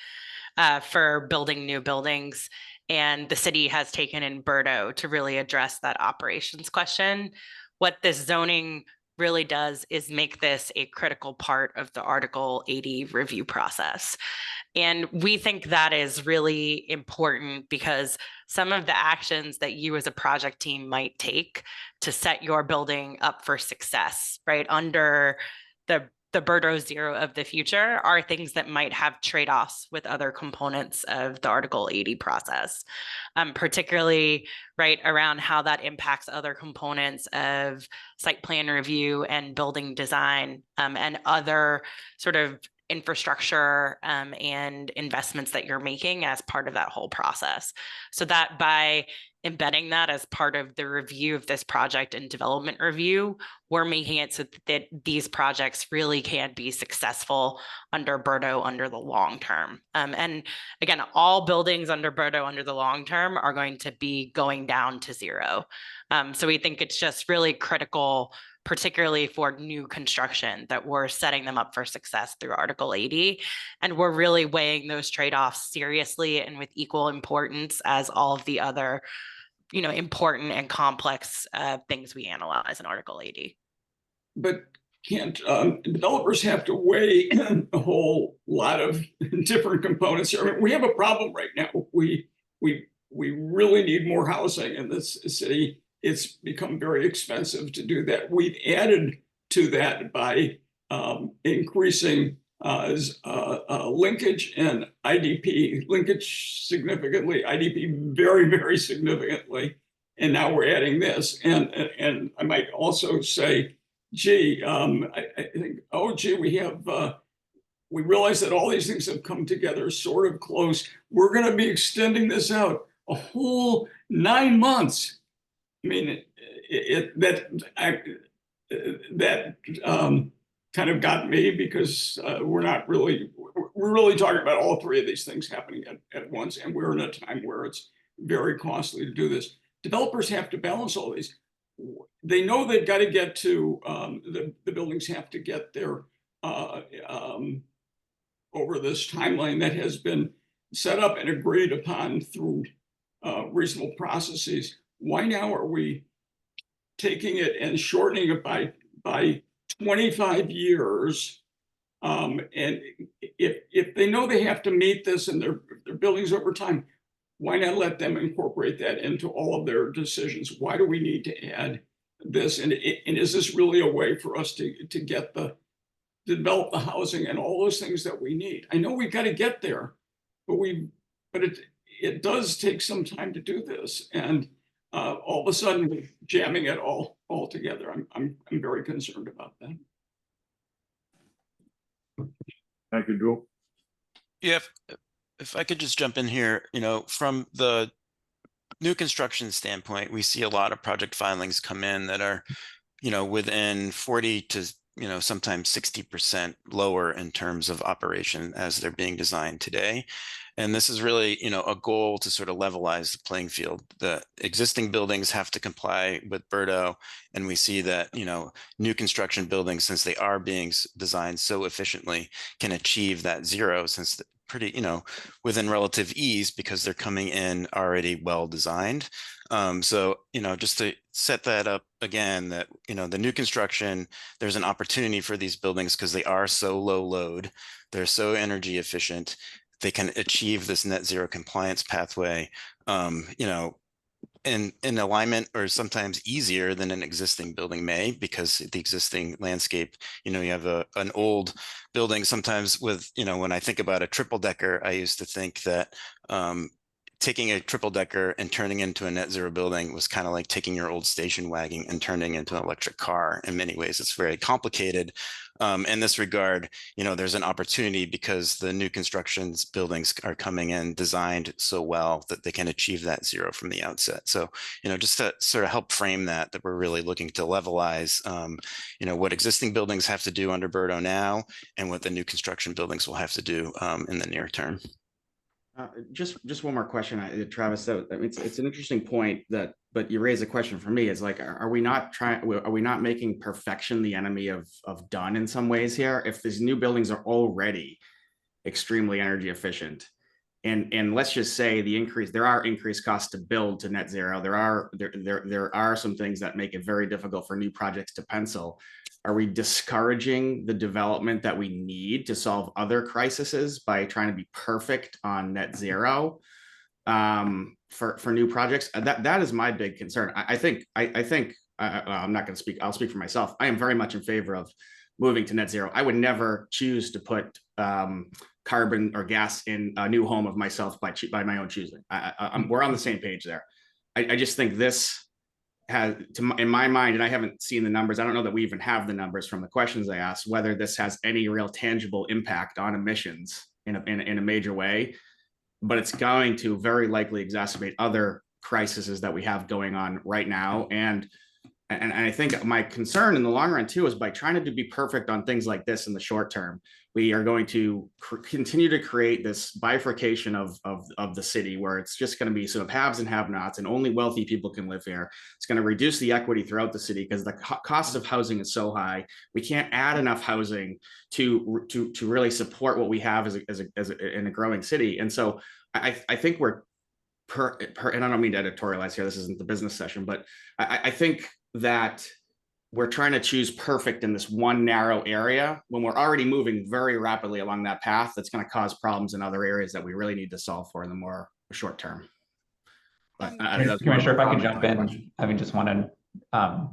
for building new buildings, and the city has taken in Berto to really address that operations question. What this zoning really does is make this a critical part of the Article 80 review process. And we think that is really important because some of the actions that you as a project team might take to set your building up for success, right, under the Berto Zero of the future are things that might have trade-offs with other components of the Article 80 process, particularly right around how that impacts other components of site plan review and building design and other sort of infrastructure and investments that you're making as part of that whole process. So that by embedding that as part of the review of this project and development review, we're making it so that these projects really can be successful under Berto under the long term. And again, all buildings under Berto under the long term are going to be going down to zero. So we think it's just really critical, particularly for new construction, that we're setting them up for success through Article 80. And we're really weighing those trade-offs seriously and with equal importance as all of the other, you know, important and complex things we analyze in Article 80. But can't developers have to weigh a whole lot of different components? I mean, we have a problem right now. We really need more housing in this city. it's become very expensive to do that. We've added to that by increasing linkage and IDP, linkage significantly, IDP very, very significantly. And now we're adding this. And I might also say, gee, I think, oh, gee, we realize that all these things have come together sort of close. We're going to be extending this out a whole 9 months. I mean, that kind of got me, because we're really talking about all three of these things happening at once, and we're in a time where it's very costly to do this. Developers have to balance all these. They know they've got to get to the buildings have to get there over this timeline that has been set up and agreed upon through reasonable processes. Why now are we taking it and shortening it by 25 years? And if they know they have to meet this in their buildings over time, why not let them incorporate that into all of their decisions? Why do we need to add this? And is this really a way for us to get develop the housing and all those things that we need? I know we've got to get there, but it does take some time to do this. And all of a sudden, we're jamming it all together. I'm very concerned about that. Thank you, Drew. Yeah, if I could just jump in here, from the new construction standpoint, we see a lot of project filings come in that are, within 40 to sometimes 60% lower in terms of operation as they're being designed today. And this is really, a goal to sort of levelize the playing field. The existing buildings have to comply with BERDO, and we see that, new construction buildings, since they are being designed so efficiently, can achieve that zero since pretty, within relative ease, because they're coming in already well designed. So, just to set that up again, that, the new construction, there's an opportunity for these buildings because they are so low load, they're so energy efficient, they can achieve this net zero compliance pathway, in alignment, or sometimes easier than an existing building may, because the existing landscape, you have an old building sometimes with, when I think about a triple decker, I used to think that taking a triple decker and turning into a net zero building was kind of like taking your old station wagon and turning into an electric car. In many ways, it's very complicated. In this regard, there's an opportunity because the new constructions buildings are coming in designed so well that they can achieve that zero from the outset. So, just to sort of help frame that we're really looking to levelize, what existing buildings have to do under BERDO now and what the new construction buildings will have to do in the near term. Just one more question, Travis. So I mean, it's an interesting point but you raise a question for me. Is like, are we not making perfection the enemy of done in some ways here? If these new buildings are already extremely energy efficient, and let's just say there are increased costs to build to net zero. There are some things that make it very difficult for new projects to pencil. Are we discouraging the development that we need to solve other crises by trying to be perfect on net zero for new projects? That is my big concern. I think I'm not going to speak. I'll speak for myself. I am very much in favor of moving to net zero. I would never choose to put carbon or gas in a new home of myself by my own choosing. We're on the same page there. I just think this has, in my mind, and I haven't seen the numbers, I don't know that we even have the numbers from the questions I asked, whether this has any real tangible impact on emissions in a major way, but it's going to very likely exacerbate other crises that we have going on right now. And I think my concern in the long run too is by trying to be perfect on things like this in the short term, we are going to continue to create this bifurcation of the city where it's just going to be sort of haves and have-nots, and only wealthy people can live here. It's going to reduce the equity throughout the city because the cost of housing is so high. We can't add enough housing to really support what we have in a growing city. And so I think we're and I don't mean to editorialize here, this isn't the business session, but I think that we're trying to choose perfect in this one narrow area when we're already moving very rapidly along that path that's going to cause problems in other areas that we really need to solve for in the more short term. Commissioner, if I could jump in, I just want to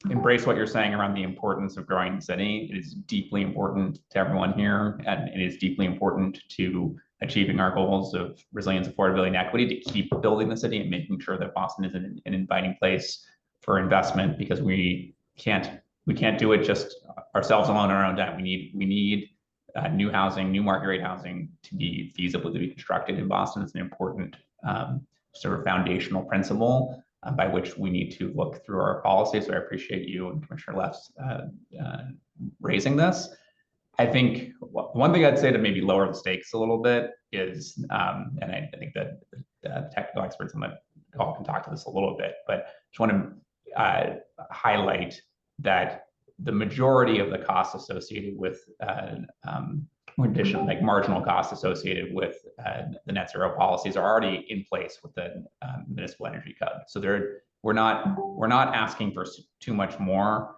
embrace what you're saying around the importance of growing the city. It is deeply important to everyone here, and it is deeply important to achieving our goals of resilience, affordability, and equity to keep building the city and making sure that Boston is an inviting place for investment, because we can't do it just ourselves alone on our own dime. We need new housing, new market rate housing to be feasible to be constructed in Boston. It's an important sort of foundational principle by which we need to look through our policies. So I appreciate you and Commissioner Leff's raising this. I think one thing I'd say to maybe lower the stakes a little bit is, and I think that the technical experts on the call can talk to this a little bit, but just want to highlight that the majority of the costs associated with additional, like marginal costs associated with the net zero policies are already in place with the municipal energy code. So we're not asking for too much more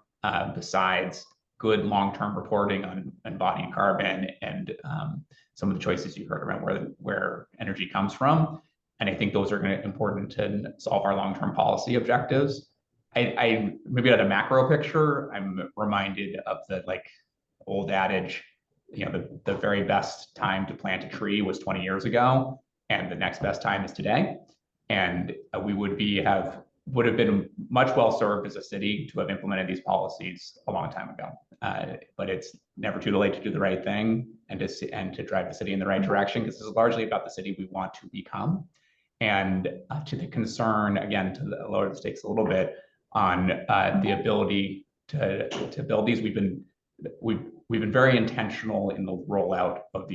besides good long-term reporting on embodied carbon and some of the choices you heard around where energy comes from. And I think those are going to be important to solve our long-term policy objectives. I maybe at a macro picture, I'm reminded of the old adage, the very best time to plant a tree was 20 years ago, and the next best time is today. And we would have been much well served as a city to have implemented these policies a long time ago. But it's never too late to do the right thing and to drive the city in the right direction, because this is largely about the city we want to become. And to the concern, again, to lower the stakes a little bit on the ability to build these, we've been very intentional in the rollout of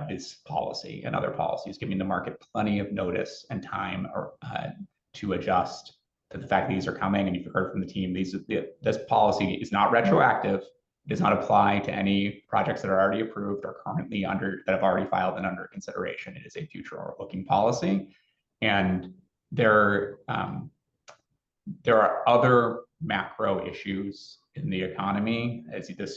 this policy and other policies, giving the market plenty of notice and time to adjust to the fact that these are coming. And you've heard from the team, this policy is not retroactive. It does not apply to any projects that are already approved or currently that have already filed and under consideration. It is a future-looking policy. And there are other macro issues in the economy, as the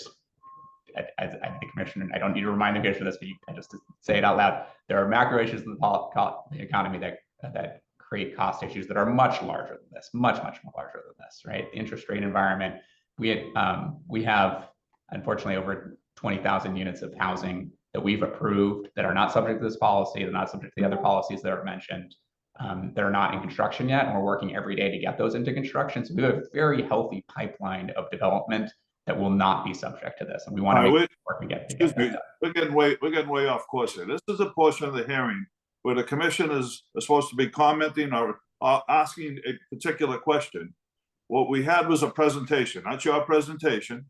commissioner, I don't need to remind the commissioner of this, but just to say it out loud, there are macro issues in the economy that create cost issues that are much larger than this, much more larger than this, right? The interest rate environment, we have unfortunately over 20,000 units of housing that we've approved that are not subject to this policy, they're not subject to the other policies that are mentioned, that are not in construction yet, and we're working every day to get those into construction. So we have a very healthy pipeline of development that will not be subject to this, and we want to make sure we get that done. We're getting way off course here. This is a portion of the hearing where the commission is supposed to be commenting or asking a particular question. What we had was a presentation, not your presentation.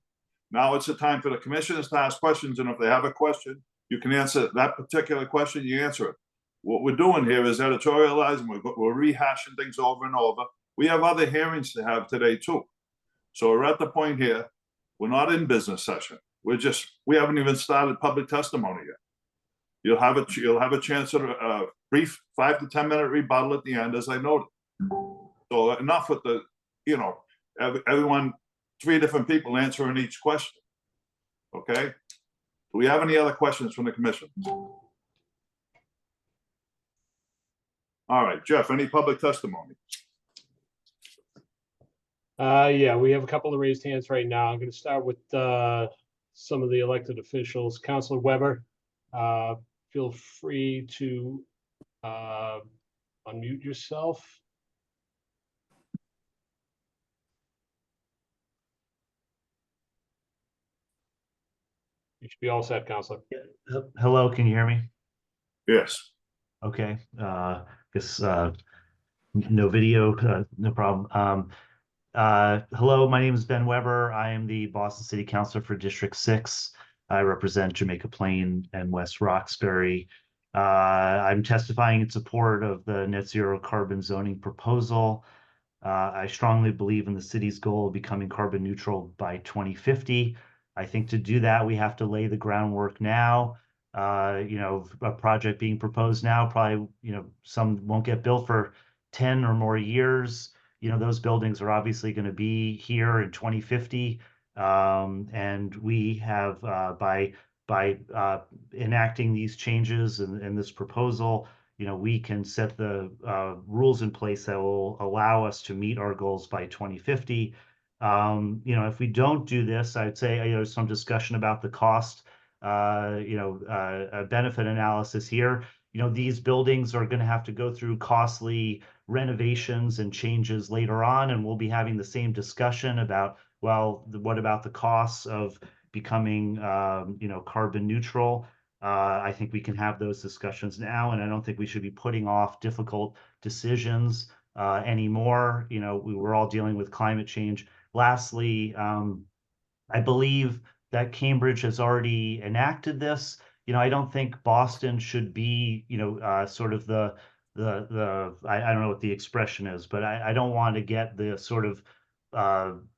Now it's the time for the commissioners to ask questions, and if they have a question, you can answer that particular question, you answer it. What we're doing here is editorializing, we're rehashing things over and over. We have other hearings to have today too. So we're at the point here, we're not in business session. We haven't even started public testimony yet. You'll have a chance at a brief 5 to 10 minute rebuttal at the end, as I noted. So enough with the, everyone, 3 different people answering each question. Okay? Do we have any other questions from the commission? All right, Jeff, any public testimony? Yeah, we have a couple of raised hands right now. I'm going to start with some of the elected officials. Councilor Weber, feel free to unmute yourself. You should be all set, Councilor. Hello, can you hear me? Yes. Okay. Guess no video, no problem. Hello, my name is Ben Weber. I am the Boston City Councilor for District 6. I represent Jamaica Plain and West Roxbury. I'm testifying in support of the net zero carbon zoning proposal. I strongly believe in the city's goal of becoming carbon neutral by 2050. I think to do that, we have to lay the groundwork now. A project being proposed now, probably, some won't get built for 10 or more years. Those buildings are obviously going to be here in 2050. And we have, by enacting these changes and this proposal, we can set the rules in place that will allow us to meet our goals by 2050. If we don't do this, I'd say there's some discussion about the cost, benefit analysis here. These buildings are going to have to go through costly renovations and changes later on, and we'll be having the same discussion about, well, what about the costs of becoming, carbon neutral? I think we can have those discussions now, and I don't think we should be putting off difficult decisions anymore. We're all dealing with climate change. Lastly, I believe that Cambridge has already enacted this. I don't think Boston should be, sort of I don't know what the expression is, but I don't want to get the sort of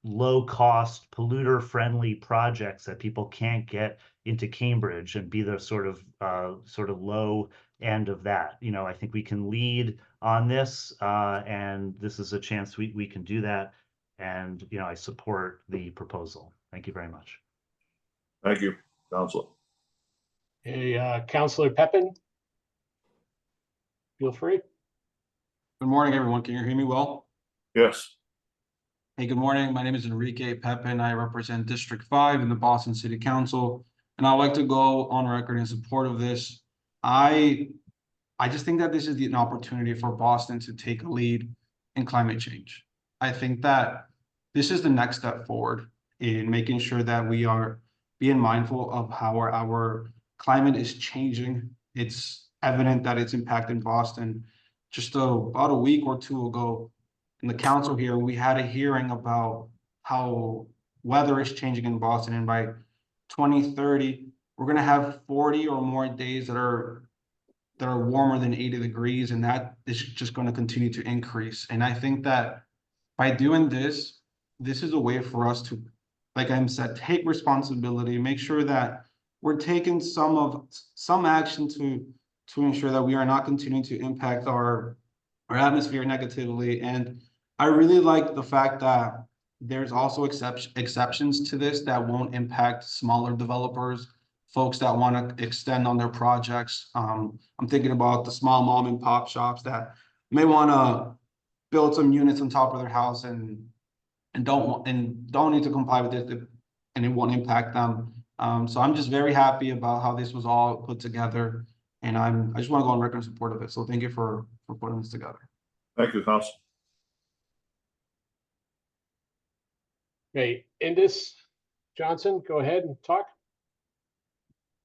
low cost polluter friendly projects that people can't get into Cambridge and be the sort of low end of that. I think we can lead on this, and this is a chance we can do that. And I support the proposal. Thank you very much. Thank you, Counselor. Hey, Counselor Pepin, feel free. Good morning, everyone. Can you hear me well? Yes. Hey, good morning. My name is Enrique Pepin. I represent District 5 in the Boston City Council, and I'd like to go on record in support of this. I just think that this is an opportunity for Boston to take a lead in climate change. I think that this is the next step forward in making sure that we are being mindful of how our climate is changing. It's evident that it's impacting Boston. Just about a week or two ago in the council here, we had a hearing about how weather is changing in Boston. And by 2030, we're going to have 40 or more days that are warmer than 80 degrees. And that is just going to continue to increase. And I think that by doing this, this is a way for us to, like I said, take responsibility, make sure that we're taking some action to ensure that we are not continuing to impact our atmosphere negatively. And I really like the fact that there's also exceptions to this that won't impact smaller developers, folks that want to extend on their projects. I'm thinking about the small mom and pop shops that may want to build some units on top of their house and don't need to comply with it, and it won't impact them. So I'm just very happy about how this was all put together, and I just want to go on record in support of it. So thank you for putting this together. Thank you, Council. Okay, Indus Johnson, go ahead and talk.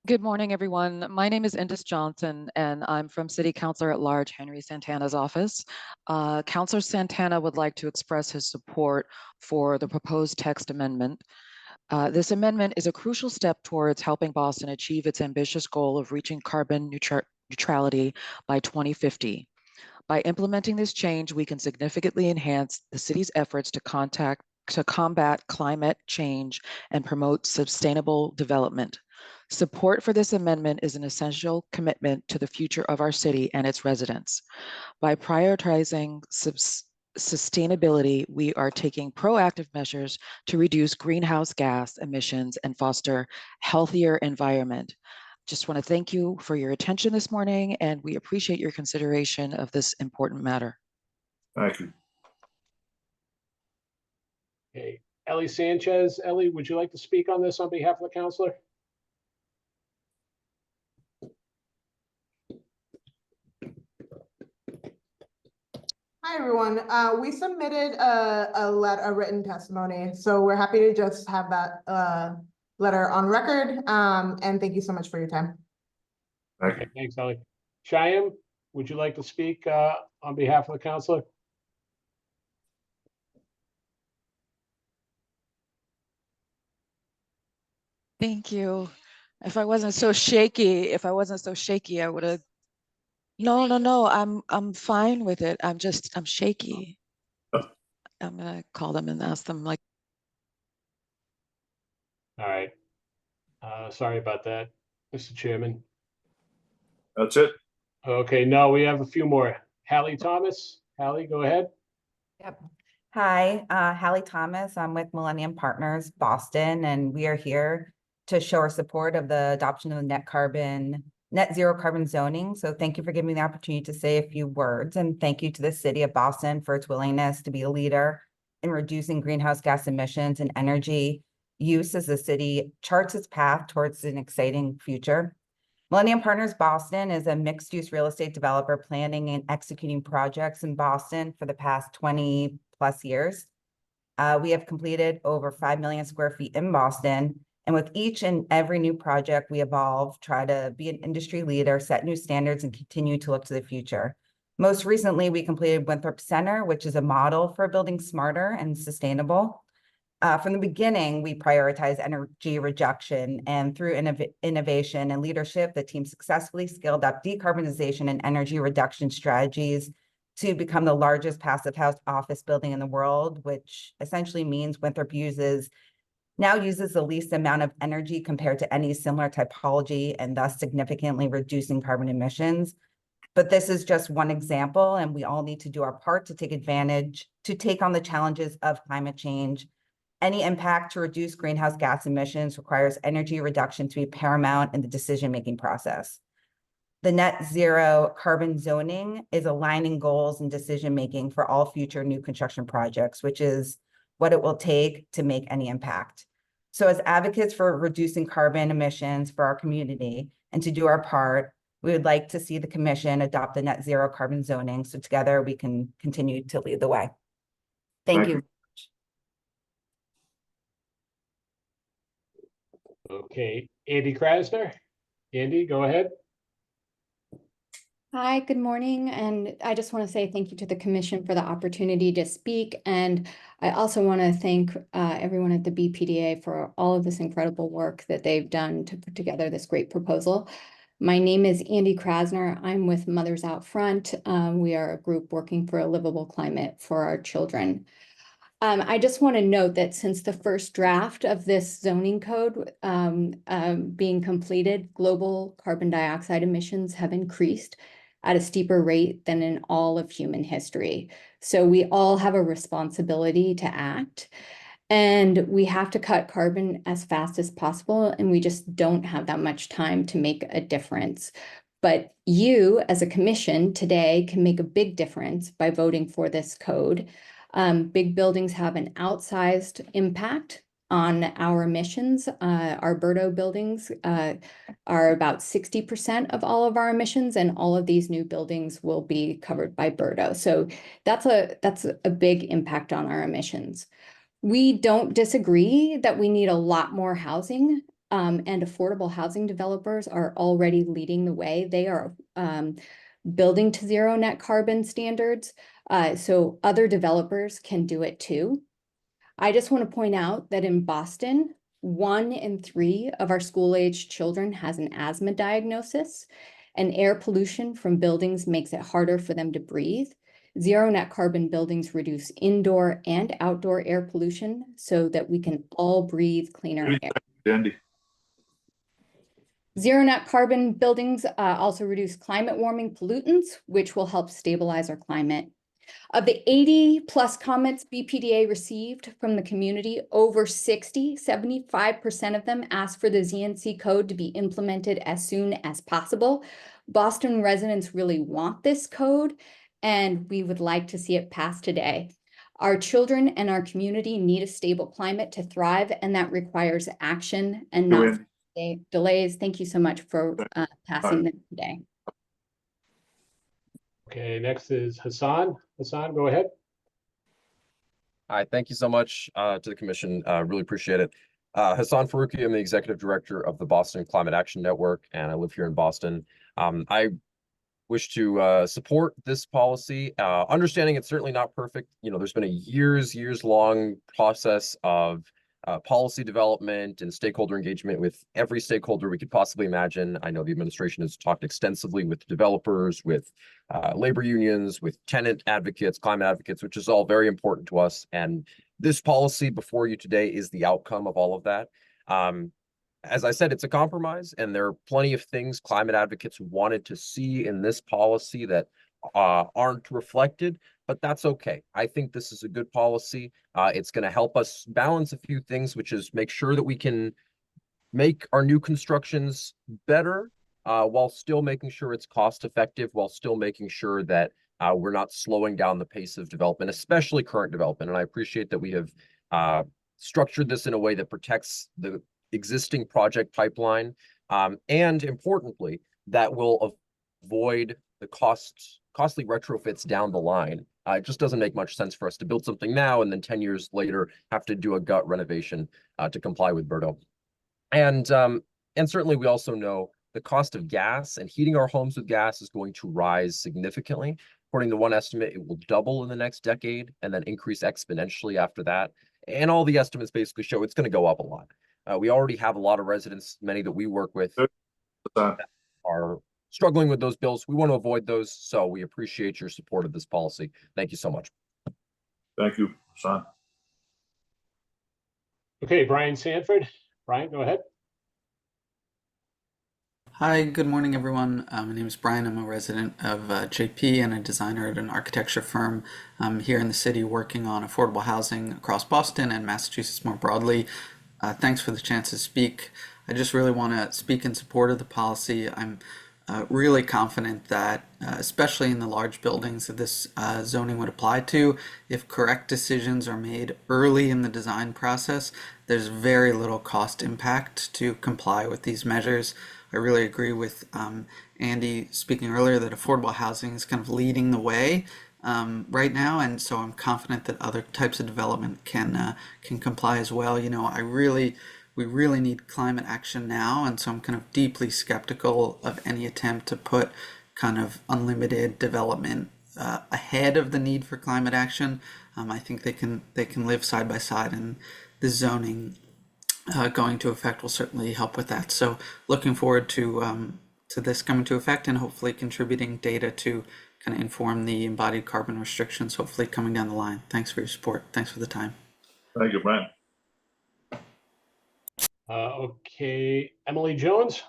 Good morning, everyone. My name is Indus Johnson, and I'm from City Councilor at Large Henry Santana's office. Councilor Santana would like to express his support for the proposed text amendment. This amendment is a crucial step towards helping Boston achieve its ambitious goal of reaching carbon neutrality by 2050. By implementing this change, we can significantly enhance the city's efforts to combat climate change and promote sustainable development. Support for this amendment is an essential commitment to the future of our city and its residents. By prioritizing sustainability, we are taking proactive measures to reduce greenhouse gas emissions and foster healthier environment. Just want to thank you for your attention this morning, and we appreciate your consideration of this important matter. Thank you. Okay, Ellie Sanchez. Ellie, would you like to speak on this on behalf of the councilor? Hi, everyone. We submitted a written testimony, so we're happy to just have that letter on record. And thank you so much for your time. Okay, thanks, Ellie. Shyam, would you like to speak on behalf of the councilor? Thank you. If I wasn't so shaky, I would have. No, I'm fine with it. I'm shaky. I'm gonna call them and ask them like. All right. Sorry about that, Mr. Chairman. That's it. Okay, no, we have a few more. Hallie Thomas. Hallie, go ahead. Yep. Hi, Hallie Thomas. I'm with Millennium Partners Boston, and we are here to show our support of the adoption of the net carbon net zero carbon zoning. So thank you for giving me the opportunity to say a few words, and thank you to the city of Boston for its willingness to be a leader in reducing greenhouse gas emissions and energy use as the city charts its path towards an exciting future. Millennium Partners Boston is a mixed-use real estate developer planning and executing projects in Boston for the past 20 plus years. We have completed over 5 million square feet in Boston. And with each and every new project, we evolve, try to be an industry leader, set new standards, and continue to look to the future. Most recently, we completed Winthrop Center, which is a model for building smarter and sustainable. From the beginning, we prioritize energy reduction, and through innovation and leadership, the team successfully scaled up decarbonization and energy reduction strategies to become the largest passive house office building in the world, which essentially means Winthrop now uses the least amount of energy compared to any similar typology, and thus significantly reducing carbon emissions. But this is just one example, and we all need to do our part to take on the challenges of climate change. Any impact to reduce greenhouse gas emissions requires energy reduction to be paramount in the decision-making process. The net zero carbon zoning is aligning goals and decision-making for all future new construction projects, which is what it will take to make any impact. So as advocates for reducing carbon emissions for our community and to do our part, we would like to see the commission adopt the net zero carbon zoning so together we can continue to lead the way. Thank you. Okay, Andy Krasner. Andy, go ahead. Hi, good morning. And I just want to say thank you to the commission for the opportunity to speak. And I also want to thank everyone at the BPDA for all of this incredible work that they've done to put together this great proposal. My name is Andy Krasner. I'm with Mothers Out Front. We are a group working for a livable climate for our children. I just want to note that since the first draft of this zoning code being completed, global carbon dioxide emissions have increased at a steeper rate than in all of human history. So we all have a responsibility to act, and we have to cut carbon as fast as possible, and we just don't have that much time to make a difference. But you, as a commission today, can make a big difference by voting for this code. Big buildings have an outsized impact on our emissions. Our BERDO buildings are about 60% of all of our emissions, and all of these new buildings will be covered by BERDO. So that's a big impact on our emissions. We don't disagree that we need a lot more housing, and affordable housing developers are already leading the way. They are building to zero net carbon standards. So other developers can do it too. I just want to point out that in Boston, 1 in 3 of our school-aged children has an asthma diagnosis, and air pollution from buildings makes it harder for them to breathe. Zero net carbon buildings reduce indoor and outdoor air pollution so that we can all breathe cleaner air. Andy. Zero net carbon buildings also reduce climate warming pollutants, which will help stabilize our climate. Of the 80 plus comments BPDA received from the community, over 75% of them asked for the ZNC code to be implemented as soon as possible. Boston residents really want this code, and we would like to see it pass today. Our children and our community need a stable climate to thrive, and that requires action and not delays. Thank you so much for passing them today. Okay, next is Hassan. Hassan, go ahead. Hi, thank you so much to the commission. Really appreciate it. Hassan Faruqi, I'm the executive director of the Boston Climate Action Network, and I live here in Boston. I wish to support this policy, understanding it's certainly not perfect. You know, there's been a years long process of policy development and stakeholder engagement with every stakeholder we could possibly imagine. I know the administration has talked extensively with developers, with labor unions, with tenant advocates, climate advocates, which is all very important to us. And this policy before you today is the outcome of all of that. As I said, it's a compromise, and there are plenty of things climate advocates wanted to see in this policy that aren't reflected, but that's okay. I think this is a good policy. It's going to help us balance a few things, which is make sure that we can make our new constructions better while still making sure it's cost effective, while still making sure that we're not slowing down the pace of development, especially current development. And I appreciate that we have structured this in a way that protects the existing project pipeline, and importantly, that will avoid the costly retrofits down the line. It just doesn't make much sense for us to build something now and then 10 years later have to do a gut renovation to comply with BERDO. And certainly we also know the cost of gas and heating our homes with gas is going to rise significantly. According to one estimate, it will double in the next decade and then increase exponentially after that. And all the estimates basically show it's going to go up a lot. We already have a lot of residents, many that we work with, that are struggling with those bills. We want to avoid those, so we appreciate your support of this policy. Thank you so much. Thank you, Hassan. Okay, Brian Sanford. Brian, go ahead. Hi, good morning, everyone. My name is Brian. I'm a resident of JP and a designer at an architecture firm here in the city working on affordable housing across Boston and Massachusetts more broadly. Thanks for the chance to speak. I just really want to speak in support of the policy. I'm really confident that, especially in the large buildings that this zoning would apply to, if correct decisions are made early in the design process, there's very little cost impact to comply with these measures. I really agree with Andy speaking earlier that affordable housing is kind of leading the way right now, and so I'm confident that other types of development can comply as well. You know, we really need climate action now, and so I'm kind of deeply skeptical of any attempt to put kind of unlimited development ahead of the need for climate action. I think they can live side by side, and the zoning going to effect will certainly help with that. So looking forward to this coming to effect and hopefully contributing data to kind of inform the embodied carbon restrictions, hopefully coming down the line. Thanks for your support. Thanks for the time. Thank you, Brian. Okay, Emily Jones.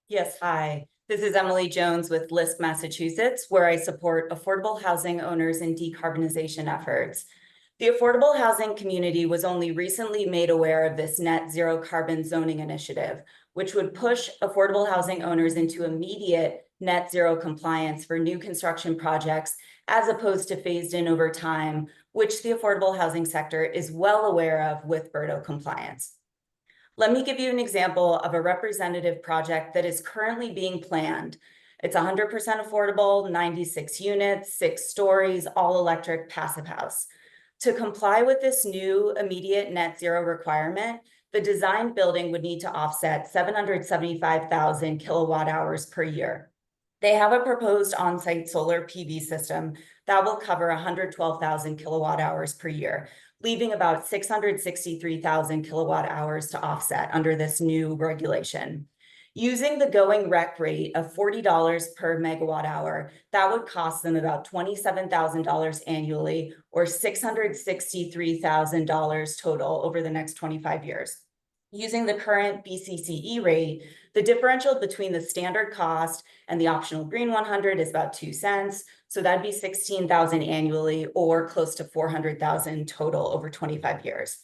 Yes, hi. This is Emily Jones with LISC Massachusetts, where I support affordable housing owners in decarbonization efforts. The affordable housing community was only recently made aware of this net zero carbon zoning initiative, which would push affordable housing owners into immediate net zero compliance for new construction projects, as opposed to phased in over time, which the affordable housing sector is well aware of with BERDO compliance. Let me give you an example of a representative project that is currently being planned. It's 100% affordable, 96 units, 6 stories, all electric passive house. To comply with this new immediate net zero requirement, the design building would need to offset 775,000 kilowatt hours per year. They have a proposed on-site solar PV system that will cover 112,000 kilowatt hours per year, leaving about 663,000 kilowatt hours to offset under this new regulation. Using the going rec rate of $40 per megawatt hour, that would cost them about $27,000 annually, or $663,000 total over the next 25 years. Using the current BCCE rate, the differential between the standard cost and the optional green 100 is about 2 cents. So that'd be $16,000 annually, or close to $400,000 total over 25 years.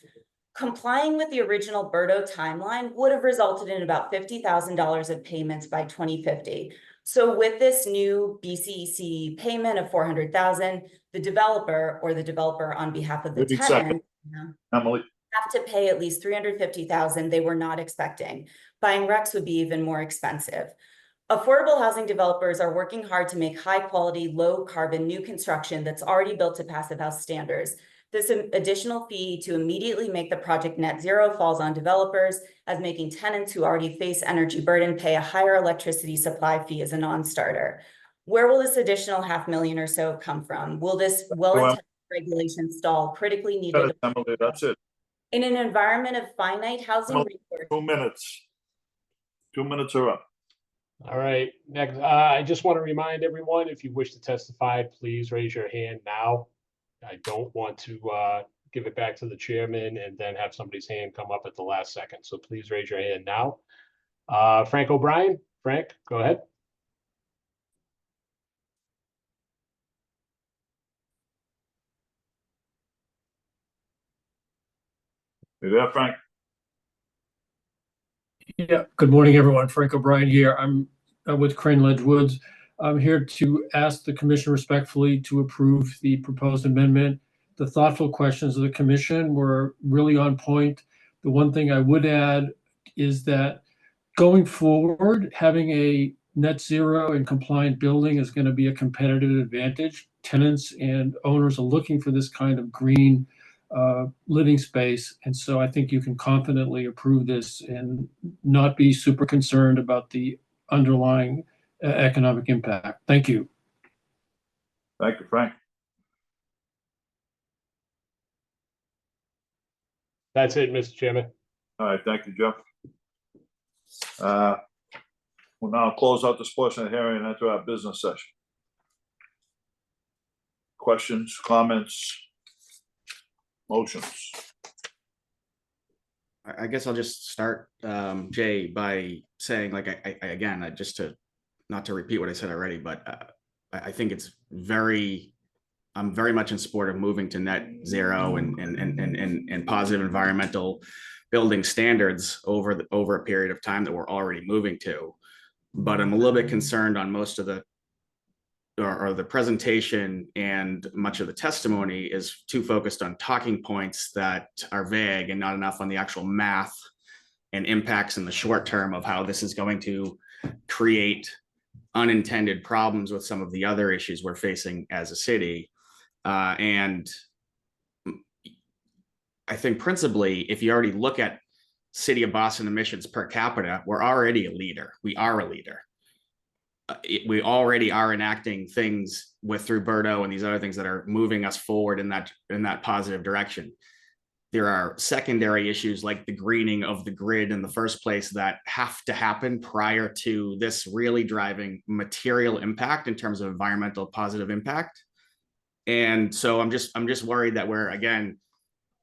Complying with the original BERDO timeline would have resulted in about $50,000 of payments by 2050. So with this new BCC payment of $400,000, the developer or the developer on behalf of the tenant Emily, have to pay at least $350,000 they were not expecting. Buying RECs would be even more expensive. Affordable housing developers are working hard to make high quality, low carbon new construction that's already built to passive house standards. This additional fee to immediately make the project net zero falls on developers, as making tenants who already face energy burden pay a higher electricity supply fee as a non-starter. Where will this additional $500,000 or so come from? Will this well-intended regulation stall critically needed? Emily, that's it. In an environment of finite housing Emily, resources? 2 minutes. 2 minutes are up. All right, next, I just want to remind everyone, if you wish to testify, please raise your hand now. I don't want to give it back to the chairman and then have somebody's hand come up at the last second. So please raise your hand now. Frank O'Brien. Frank, go ahead. You there, Frank? Yeah, good morning, everyone. Frank O'Brien here. I'm with Crane Ledge Woods. I'm here to ask the commission respectfully to approve the proposed amendment. The thoughtful questions of the commission were really on point. The one thing I would add is that going forward, having a net zero and compliant building is going to be a competitive advantage. Tenants and owners are looking for this kind of green living space. And so I think you can confidently approve this and not be super concerned about the underlying economic impact. Thank you. Thank you, Frank. That's it, Mr. Chairman. All right, thank you, Jeff. We'll now close out this portion of the hearing and enter our business session. Questions, comments, motions? I guess I'll just start, Jay, by saying, like, I again, just to, not to repeat what I said already, but I think I'm very much in support of moving to net zero and positive environmental building standards over a period of time that we're already moving to. But I'm a little bit concerned on most of the presentation, and much of the testimony is too focused on talking points that are vague and not enough on the actual math and impacts in the short term of how this is going to create unintended problems with some of the other issues we're facing as a city. And I think principally, if you already look at City of Boston emissions per capita, we're already a leader. We are a leader. We already are enacting things through Berto and these other things that are moving us forward in that positive direction. There are secondary issues like the greening of the grid in the first place that have to happen prior to this really driving material impact in terms of environmental positive impact. And so I'm just worried that we're, again,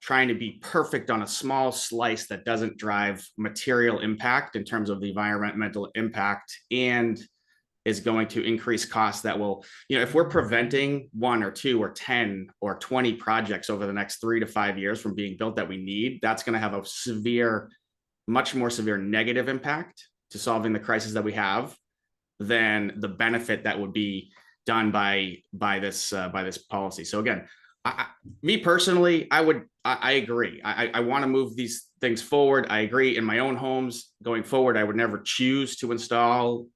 trying to be perfect on a small slice that doesn't drive material impact in terms of the environmental impact, and is going to increase costs that will, if we're preventing 1 or 2 or 10 or 20 projects over the next 3 to 5 years from being built that we need, that's going to have a much more severe negative impact to solving the crisis that we have than the benefit that would be done by this policy. So again, me personally, I agree. I want to move these things forward. I agree. In my own homes going forward, I would never choose to install,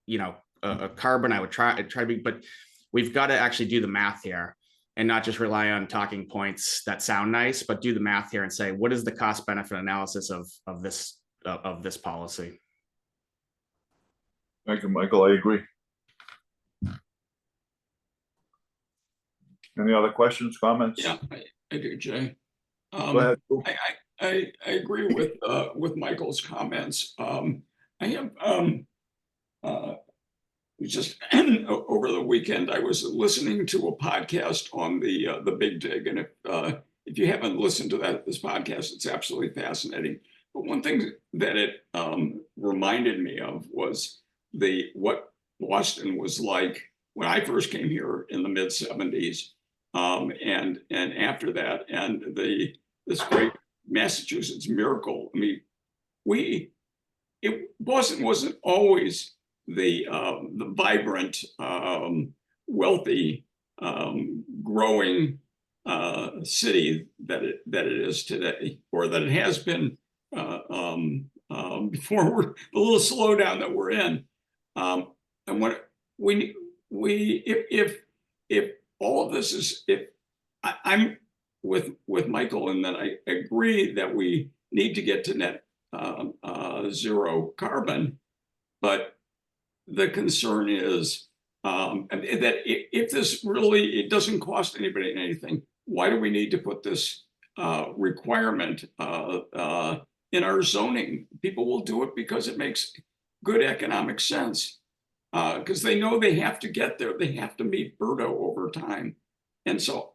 a carbon. I would try to be, but we've got to actually do the math here and not just rely on talking points that sound nice, but do the math here and say, what is the cost benefit analysis of this policy? Thank you, Michael. I agree. Any other questions, comments? Yeah, I do, Jay. Go ahead. I agree with Michael's comments. I have just over the weekend, I was listening to a podcast on the Big Dig, and if you haven't listened to this podcast, it's absolutely fascinating. But one thing that it reminded me of was what Boston was like when I first came here in the mid '70s. And after that, and this great Massachusetts miracle. I mean, Boston wasn't always the vibrant, wealthy, growing city that it is today, or that it has been before the little slowdown that we're in. And what if all of this is, I'm with Michael in that I agree that we need to get to net zero carbon, but the concern is that if this really, it doesn't cost anybody anything, why do we need to put this requirement in our zoning? People will do it because it makes good economic sense, because they know they have to get there. They have to meet Berto over time. And so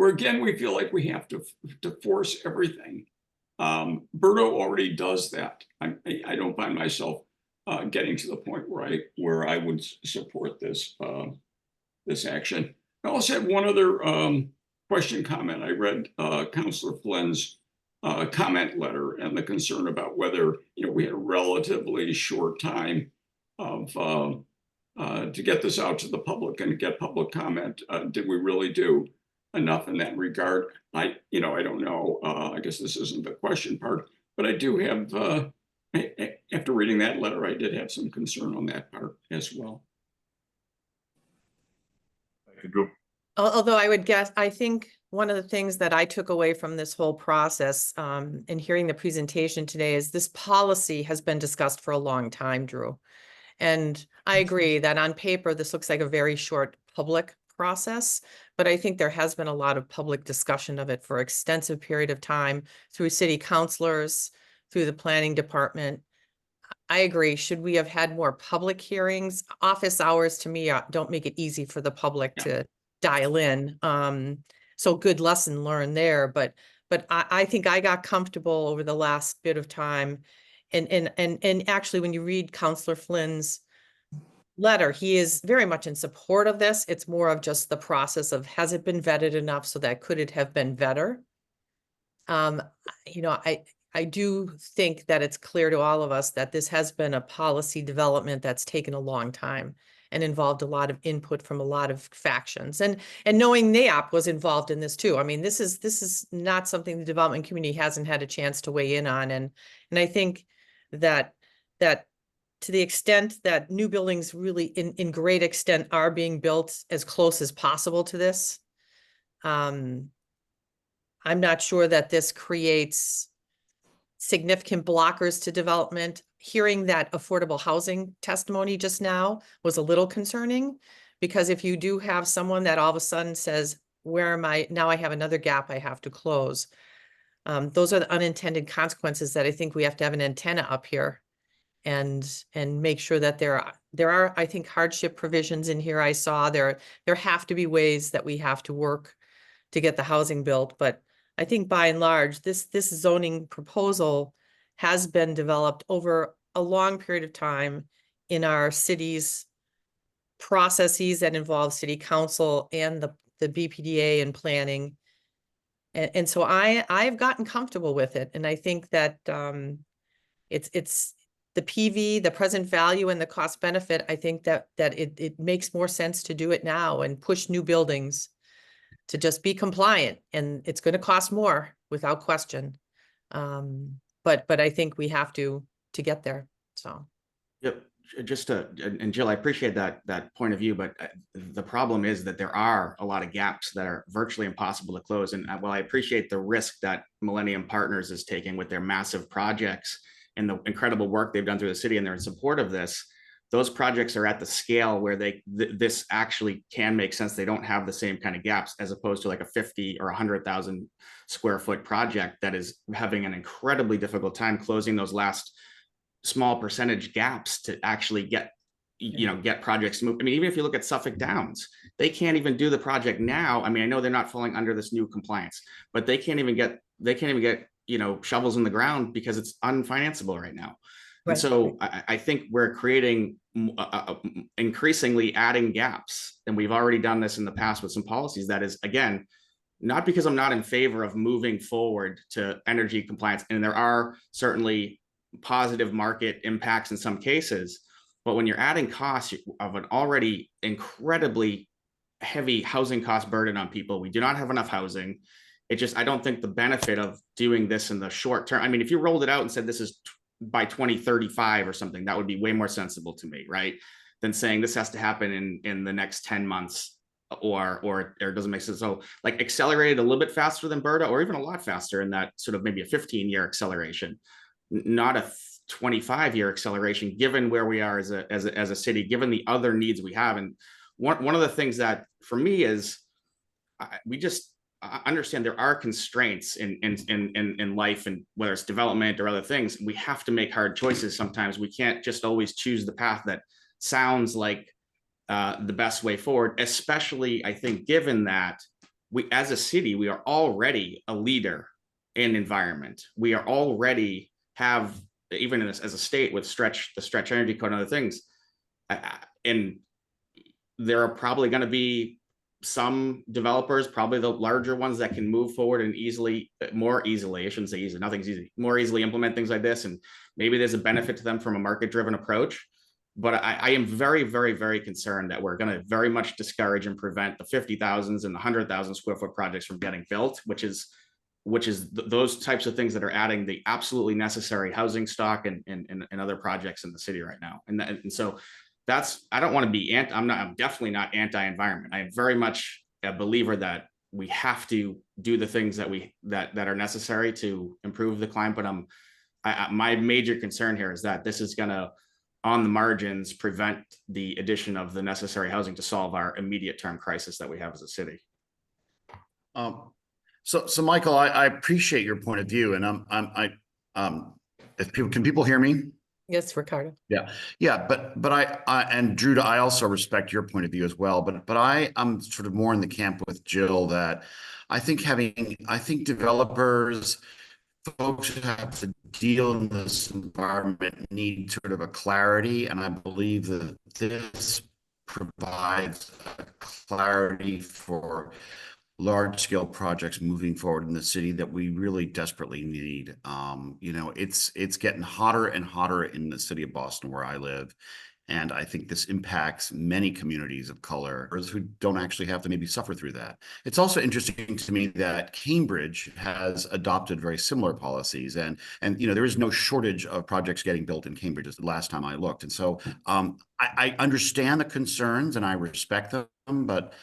again, we feel like we have to force everything. Berto already does that. I don't find myself getting to the point where I would support this action. I also had one other question comment. I read Councilor Flynn's comment letter and the concern about whether, we had a relatively short time of to get this out to the public and get public comment. Did we really do enough in that regard? I don't know. I guess this isn't the question part, but I do have, after reading that letter, I did have some concern on that part as well. Thank you, Drew. Although I would guess, I think one of the things that I took away from this whole process, in hearing the presentation today, is this policy has been discussed for a long time, Drew. And I agree that on paper, this looks like a very short public process, but I think there has been a lot of public discussion of it for an extensive period of time through city councilors, through the planning department. I agree. Should we have had more public hearings? Office hours to me don't make it easy for the public to dial in. So good lesson learned there, but I think I got comfortable over the last bit of time. And actually, when you read Councillor Flynn's letter, he is very much in support of this. It's more of just the process of, has it been vetted enough so that could it have been better? I do think that it's clear to all of us that this has been a policy development that's taken a long time and involved a lot of input from a lot of factions. And knowing NAIOP was involved in this too. I mean, this is not something the development community hasn't had a chance to weigh in on. And I think that to the extent that new buildings really in great extent are being built as close as possible to this, I'm not sure that this creates significant blockers to development. Hearing that affordable housing testimony just now was a little concerning, because if you do have someone that all of a sudden says, where am I? Now I have another gap I have to close. Those are the unintended consequences that I think we have to have an antenna up here and make sure that there are, I think, hardship provisions in here. I saw there have to be ways that we have to work to get the housing built. But I think by and large, this zoning proposal has been developed over a long period of time in our city's processes that involve city council and the BPDA and planning. And so I've gotten comfortable with it. And I think that it's the PV, the present value and the cost benefit. I think that it makes more sense to do it now and push new buildings to just be compliant, and it's going to cost more without question. But I think we have to get there. So. Yep. And Jill, I appreciate that point of view, but the problem is that there are a lot of gaps that are virtually impossible to close. And while I appreciate the risk that Millennium Partners is taking with their massive projects and the incredible work they've done through the city, and they're in support of this, those projects are at the scale where this actually can make sense. They don't have the same kind of gaps as opposed to like a 50 or 100,000 square foot project that is having an incredibly difficult time closing those last small percentage gaps to actually get projects moved. I mean, even if you look at Suffolk Downs, they can't even do the project now. I mean, I know they're not falling under this new compliance, but they can't even get shovels in the ground because it's unfinanceable right now. Right. And so I think we're creating increasingly adding gaps, and we've already done this in the past with some policies. That is, again, not because I'm not in favor of moving forward to energy compliance, and there are certainly positive market impacts in some cases, but when you're adding costs of an already incredibly heavy housing cost burden on people, we do not have enough housing. I don't think the benefit of doing this in the short term, I mean, if you rolled it out and said this is by 2035 or something, that would be way more sensible to me, right? Than saying this has to happen in the next 10 months or it doesn't make sense. So like accelerated a little bit faster than BERTA, or even a lot faster in that sort of maybe a 15-year acceleration, not a 25-year acceleration, given where we are as a city, given the other needs we have. And one of the things that for me is we just understand there are constraints in life, and whether it's development or other things, we have to make hard choices. Sometimes we can't just always choose the path that sounds like the best way forward, especially I think given that we as a city, we are already a leader in environment. We are already have, even as a state with the stretch energy code and other things, and there are probably going to be some developers, probably the larger ones that can move forward and more easily, I shouldn't say easy, nothing's easy, more easily implement things like this. And maybe there's a benefit to them from a market-driven approach. But I am very, very, very concerned that we're going to very much discourage and prevent the 50,000s and the 100,000 square foot projects from getting built, which is those types of things that are adding the absolutely necessary housing stock and other projects in the city right now. And so I don't want to be I'm definitely not anti-environment. I am very much a believer that we have to do the things that are necessary to improve the climate. But my major concern here is that this is going to, on the margins, prevent the addition of the necessary housing to solve our immediate term crisis that we have as a city. So Michael, I appreciate your point of view, and can people hear me? Yes, Ricardo. Yeah, but I and Drew, I also respect your point of view as well. But I'm sort of more in the camp with Jill that I think developers, folks who have to deal in this environment need sort of a clarity, and I believe that this provides a clarity for large-scale projects moving forward in the city that we really desperately need. It's getting hotter and hotter in the city of Boston, where I live. And I think this impacts many communities of color who don't actually have to maybe suffer through that. It's also interesting to me that Cambridge has adopted very similar policies, and there is no shortage of projects getting built in Cambridge the last time I looked. And so I understand the concerns and I respect them, but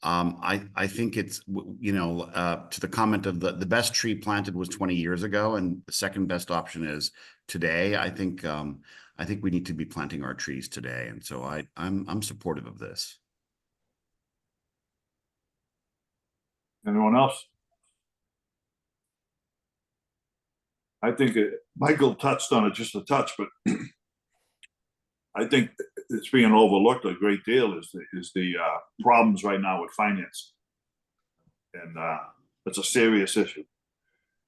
I think it's, to the comment of the best tree planted was 20 years ago, and the second best option is today. I think we need to be planting our trees today, and so I'm supportive of this. Anyone else? I think Michael touched on it just a touch, but I think it's being overlooked a great deal is the problems right now with finance, and it's a serious issue,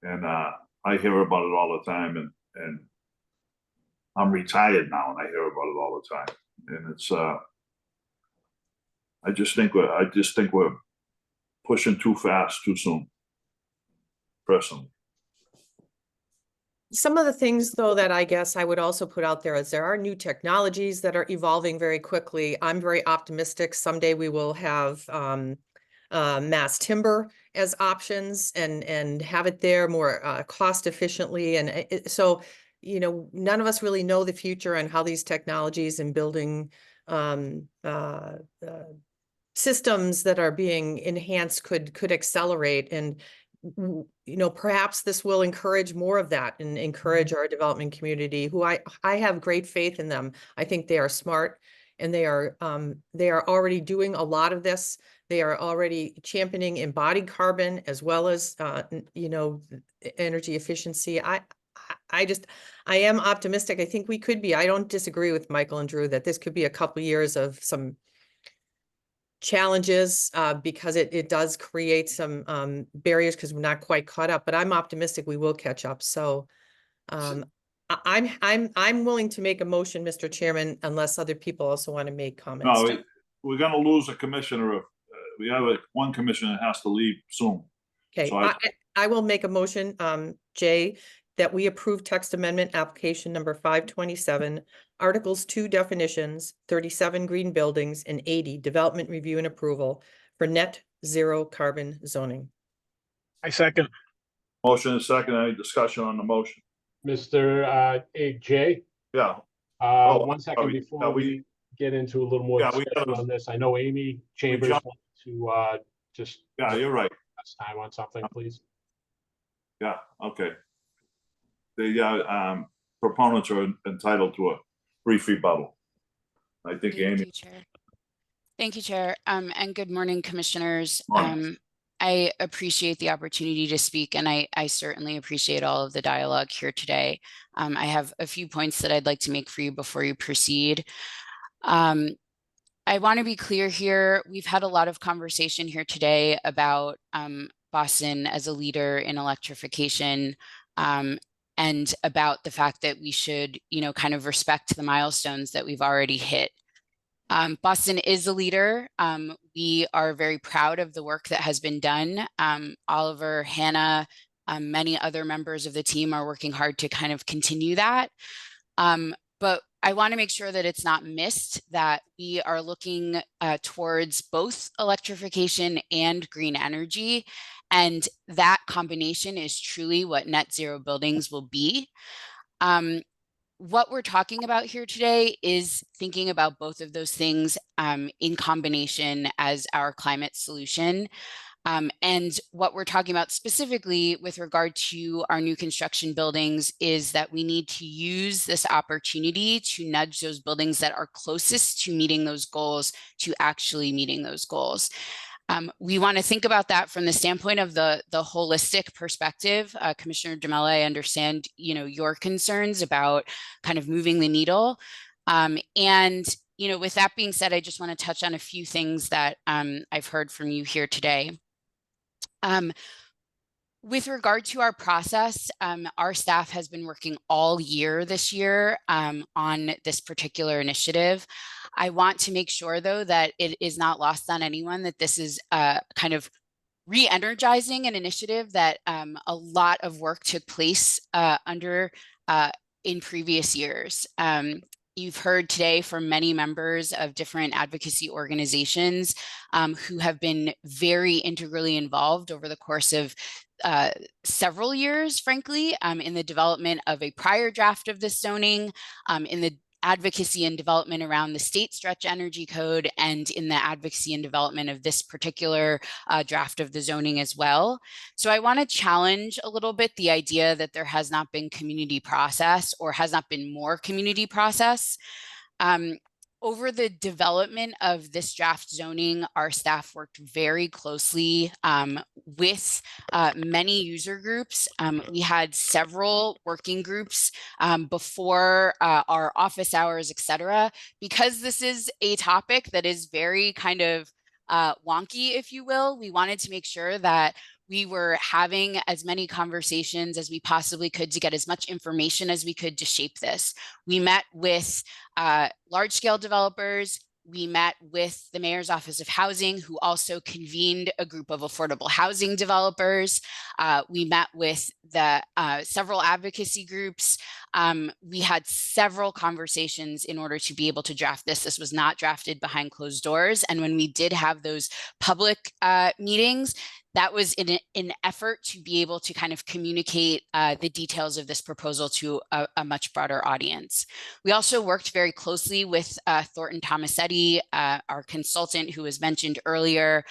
and I hear about it all the time, and I'm retired now, and I hear about it all the time, and it's I just think we're pushing too fast, too soon, personally. Some of the things, though, that I guess I would also put out there is there are new technologies that are evolving very quickly. I'm very optimistic. Someday we will have mass timber as options and have it there more cost efficiently. And so, none of us really know the future and how these technologies and building systems that are being enhanced could accelerate. And perhaps this will encourage more of that and encourage our development community, who I have great faith in them. I think they are smart, and they are already doing a lot of this. They are already championing embodied carbon as well as energy efficiency. I am optimistic. I think we could be. I don't disagree with Michael and Drew that this could be a couple years of some challenges because it does create some barriers because we're not quite caught up, but I'm optimistic we will catch up. So I'm willing to make a motion, Mr. Chairman, unless other people also want to make comments. No, we're going to lose a commissioner. We have one commissioner that has to leave soon. Okay, So I will make a motion, Jay, that we approve text amendment application number 527, Articles 2 definitions, 37 green buildings, and 80 development review and approval for net zero carbon zoning. I second. Motion is second. Any discussion on the motion? Mr. Jay? Yeah. 1 second sorry. before we get into a little more Yeah, discussion on this. I know Amy Chambers jumped- wanted to just. Yeah, you're right. Last time on something, please. Yeah, okay. The proponents are entitled to a brief rebuttal. I think Amy. Thank you, Chair. And good morning, Commissioners. Morning. I appreciate the opportunity to speak, and I certainly appreciate all of the dialogue here today. I have a few points that I'd like to make for you before you proceed. I want to be clear here. We've had a lot of conversation here today about Boston as a leader in electrification, and about the fact that we should, kind of respect the milestones that we've already hit. Boston is a leader. We are very proud of the work that has been done. Oliver, Hannah, many other members of the team are working hard to kind of continue that. But I want to make sure that it's not missed that we are looking towards both electrification and green energy. And that combination is truly what net zero buildings will be. What we're talking about here today is thinking about both of those things in combination as our climate solution. And what we're talking about specifically with regard to our new construction buildings is that we need to use this opportunity to nudge those buildings that are closest to meeting those goals to actually meeting those goals. We want to think about that from the standpoint of the holistic perspective. Commissioner Jamela, I understand, your concerns about kind of moving the needle. And with that being said, I just want to touch on a few things that I've heard from you here today. With regard to our process, our staff has been working all year this year on this particular initiative. I want to make sure, though, that it is not lost on anyone that this is kind of re-energizing an initiative that a lot of work took place under in previous years. You've heard today from many members of different advocacy organizations who have been very integrally involved over the course of several years, frankly, in the development of a prior draft of this zoning, in the advocacy and development around the state stretch energy code, and in the advocacy and development of this particular draft of the zoning as well. So I want to challenge a little bit the idea that there has not been community process or has not been more community process. Over the development of this draft zoning, our staff worked very closely with many user groups. We had several working groups before our office hours, et cetera. Because this is a topic that is very kind of wonky, if you will, we wanted to make sure that we were having as many conversations as we possibly could to get as much information as we could to shape this. We met with large scale developers. We met with the Mayor's Office of Housing, who also convened a group of affordable housing developers. We met with the several advocacy groups. We had several conversations in order to be able to draft this. This was not drafted behind closed doors. And when we did have those public meetings, that was in an effort to be able to kind of communicate the details of this proposal to a much broader audience. We also worked very closely with Thornton Tomasetti, our consultant who was mentioned earlier,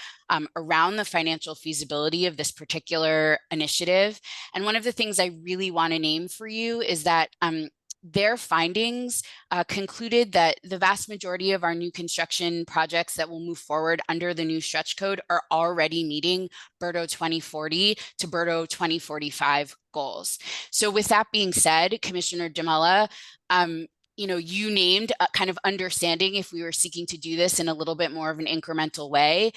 around the financial feasibility of this particular initiative. And one of the things I really want to name for you is that their findings concluded that the vast majority of our new construction projects that will move forward under the new stretch code are already meeting BERDO 2040 to BERDO 2045 goals. So with that being said, Commissioner Jamela, you named kind of understanding if we were seeking to do this in a little bit more of an incremental way.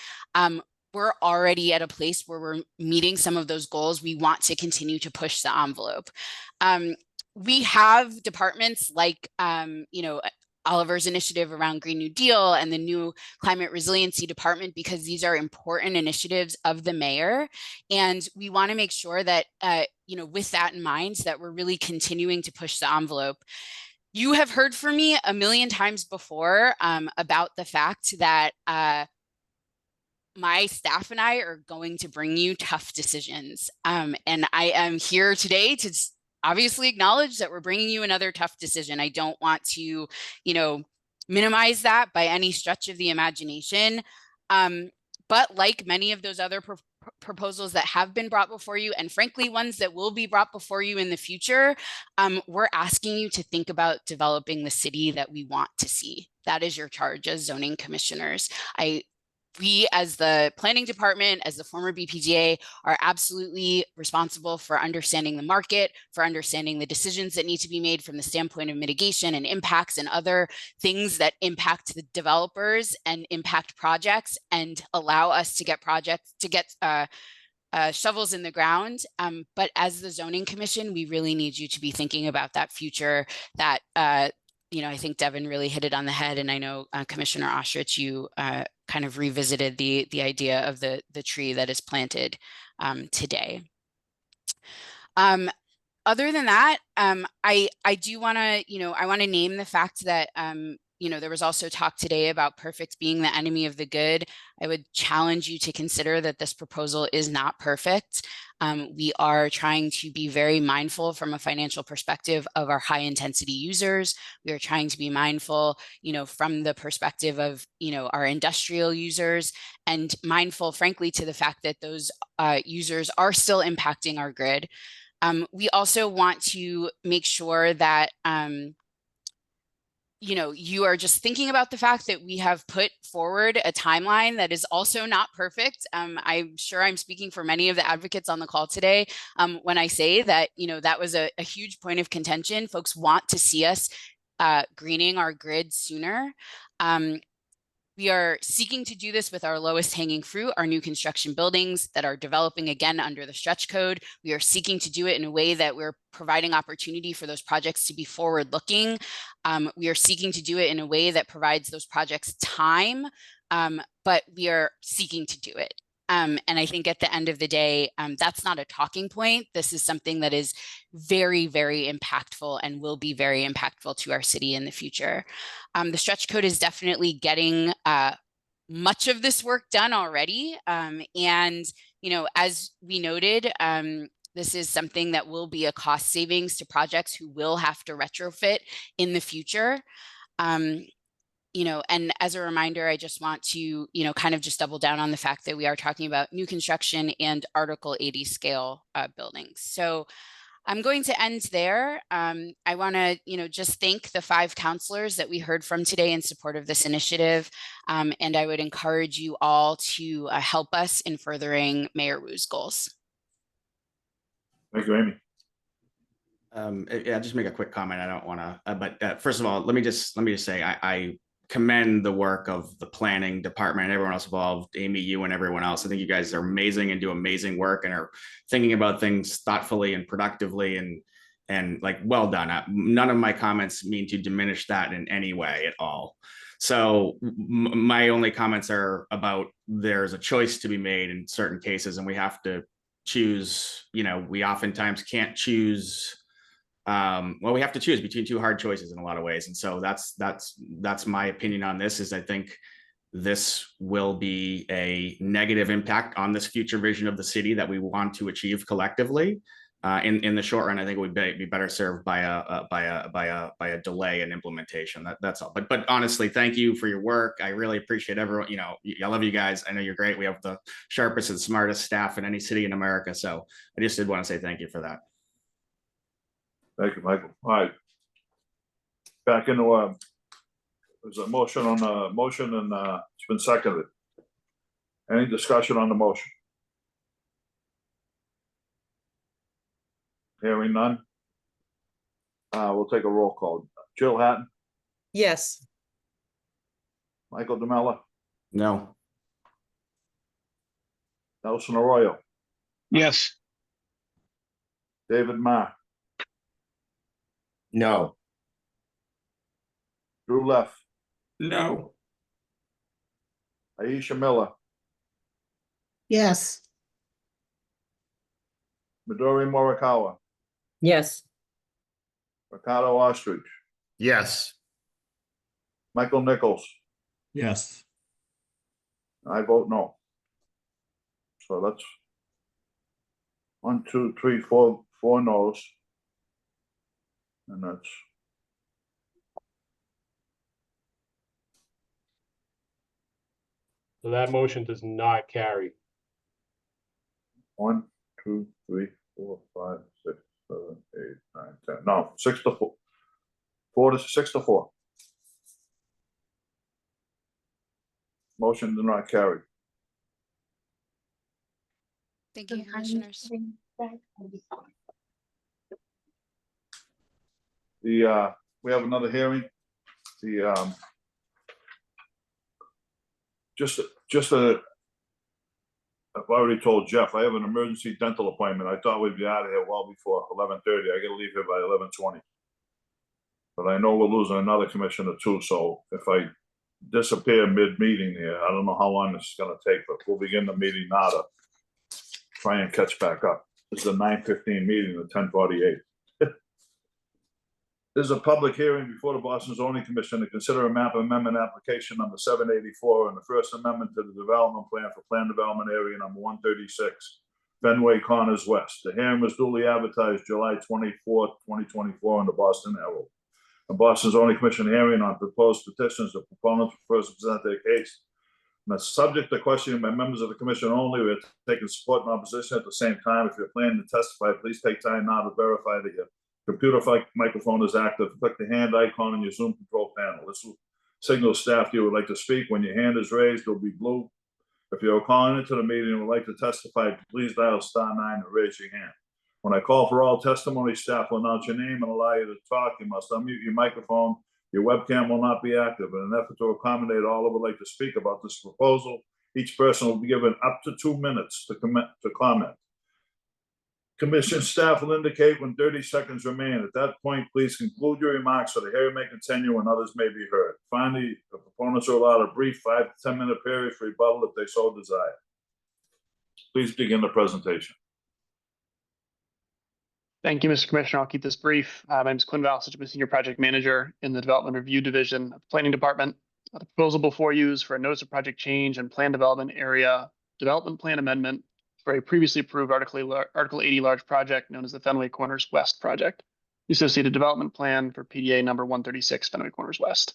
We're already at a place where we're meeting some of those goals. We want to continue to push the envelope. We have departments like, Oliver's initiative around Green New Deal and the new Climate Resiliency Department, because these are important initiatives of the mayor. And we want to make sure that, with that in mind, that we're really continuing to push the envelope. You have heard from me a million times before about the fact that my staff and I are going to bring you tough decisions. And I am here today to obviously acknowledge that we're bringing you another tough decision. I don't want to, minimize that by any stretch of the imagination. But like many of those other proposals that have been brought before you, and frankly, ones that will be brought before you in the future, we're asking you to think about developing the city that we want to see. That is your charge as zoning commissioners. We, as the planning department, as the former BPDA, are absolutely responsible for understanding the market, for understanding the decisions that need to be made from the standpoint of mitigation and impacts and other things that impact the developers and impact projects and allow us to get shovels in the ground. But as the zoning commission, we really need you to be thinking about that future, that I think Devin really hit it on the head, and I know Commissioner Ostrich, you kind of revisited the idea of the tree that is planted today. Other than that, I do want to, I want to name the fact that, there was also talk today about perfect being the enemy of the good. I would challenge you to consider that this proposal is not perfect. We are trying to be very mindful from a financial perspective of our high intensity users. We are trying to be mindful, from the perspective of, our industrial users, and mindful, frankly, to the fact that those users are still impacting our grid. We also want to make sure that, you are just thinking about the fact that we have put forward a timeline that is also not perfect. I'm sure I'm speaking for many of the advocates on the call today when I say that, that was a huge point of contention. Folks want to see us greening our grid sooner. We are seeking to do this with our lowest hanging fruit, our new construction buildings that are developing again under the stretch code. We are seeking to do it in a way that we're providing opportunity for those projects to be forward looking. We are seeking to do it in a way that provides those projects time, but we are seeking to do it. And I think at the end of the day, that's not a talking point. This is something that is very, very impactful and will be very impactful to our city in the future. The stretch code is definitely getting much of this work done already. And, as we noted, this is something that will be a cost savings to projects who will have to retrofit in the future. And as a reminder, I just want to, kind of just double down on the fact that we are talking about new construction and Article 80 scale buildings. So I'm going to end there. I want to, just thank the 5 counselors that we heard from today in support of this initiative. And I would encourage you all to help us in furthering Mayor Wu's goals. Thank you, Amy. Yeah, just make a quick comment. I don't want to, but first of all, let me just say I commend the work of the planning department and everyone else involved, Amy, you and everyone else. I think you guys are amazing and do amazing work and are thinking about things thoughtfully and productively and like, well done. None of my comments mean to diminish that in any way at all. So my only comments are about there's a choice to be made in certain cases and we have to choose, we oftentimes can't choose. Well, we have to choose between 2 hard choices in a lot of ways. And so that's my opinion on this is I think this will be a negative impact on this future vision of the city that we want to achieve collectively. In the short run, I think we'd be better served by a delay in implementation. That's all. But honestly, thank you for your work. I really appreciate everyone. I love you guys. I know you're great. We have the sharpest and smartest staff in any city in America. So I just did want to say thank you for that. Thank you, Michael. All right. Back into there's a motion on the motion and it's been seconded. Any discussion on the motion? Hearing none. We'll take a roll call. Jill Hatton, Yes. Michael DeMella, No. Nelson Arroyo, Yes. David Ma, No. Drew Leff, No. Aisha Miller, Yes. Midori Morikawa, Yes. Ricardo Ostrich, Yes. Michael Nichols. Yes. I vote no. So that's 1, 2, 3, 4 no's. And that's So that motion does not carry. 1, 2, 3, 4, 5, 6, 7, 8, 9, 10. No, 6 to 4. 6 to 4. Motion did not carry. Thank you, commissioners. We have another hearing. I've already told Jeff, I have an emergency dental appointment. I thought we'd be out of here well before 11:30. I gotta leave here by 11:20. But I know we're losing another commissioner too, so if I disappear mid-meeting here, I don't know how long this is gonna take, but we'll begin the meeting now to try and catch back up. This is a 9:15 meeting at 10:48. This is a public hearing before the Boston Zoning Commission to consider a map amendment application number 784 and the first amendment to the development plan for plan development area number 136, Fenway Corners West. The hearing was duly advertised July 24th, 2024 in the Boston Herald. The Boston Zoning Commission hearing on proposed petitions, the proponents will first present their case. And the subject to questioning by members of the commission only. We're taking support and opposition at the same time. If you're planning to testify, please take time now to verify that your computer microphone is active. Click the hand icon on your Zoom control panel. This will signal staff you would like to speak. When your hand is raised, it'll be blue. If you're calling into the meeting and would like to testify, please dial *9 to raise your hand. When I call for all testimony, staff will announce your name and allow you to talk. You must unmute your microphone. Your webcam will not be active. In an effort to accommodate all who would like to speak about this proposal, each person will be given up to 2 minutes to comment. Commission staff will indicate when 30 seconds remain. At that point, please conclude your remarks so the hearing may continue and others may be heard. Finally, the proponents are allowed a brief 5 to 10 minute period for rebuttal if they so desire. Please begin the presentation. Thank you, Mr. Commissioner. I'll keep this brief. My name is Quinn Valsich. I'm a Senior Project Manager in the Development Review Division of the Planning Department. The proposal before you is for a notice of project change and plan development area development plan amendment for a previously approved Article 80 large project known as the Fenway Corners West project, the associated development plan for PDA number 136 Fenway Corners West.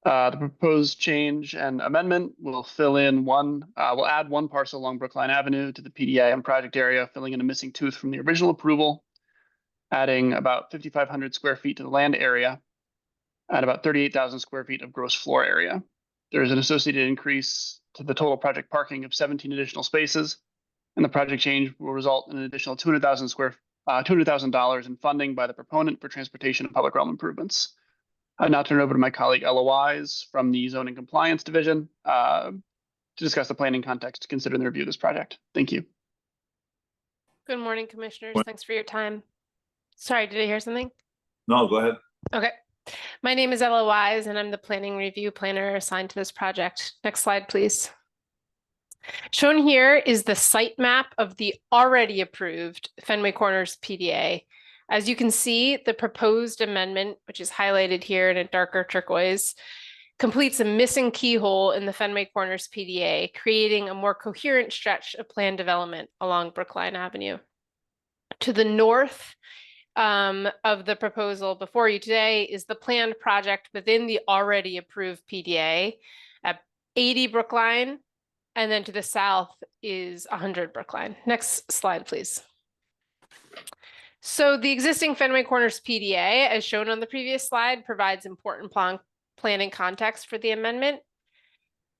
The proposed change and amendment will will add one parcel along Brookline Avenue to the PDA and project area, filling in a missing tooth from the original approval, adding about 5,500 square feet to the land area and about 38,000 square feet of gross floor area. There is an associated increase to the total project parking of 17 additional spaces, and the project change will result in an additional $200,000 in funding by the proponent for transportation and public realm improvements. I now turn it over to my colleague Ella Wise from the Zoning Compliance Division to discuss the planning context to consider in the review of this project. Thank you. Good morning, commissioners. Thanks for your time. Sorry, did I hear something? No, go ahead. Okay. My name is Ella Wise, and I'm the planning review planner assigned to this project. Next slide, please. Shown here is the site map of the already approved Fenway Corners PDA. As you can see, the proposed amendment, which is highlighted here in a darker turquoise, completes a missing keyhole in the Fenway Corners PDA, creating a more coherent stretch of planned development along Brookline Avenue. To the north of the proposal before you today is the planned project within the already approved PDA at 80 Brookline, and then to the south is 100 Brookline. Next slide, please. So the existing Fenway Corners PDA, as shown on the previous slide, provides important planning context for the amendment.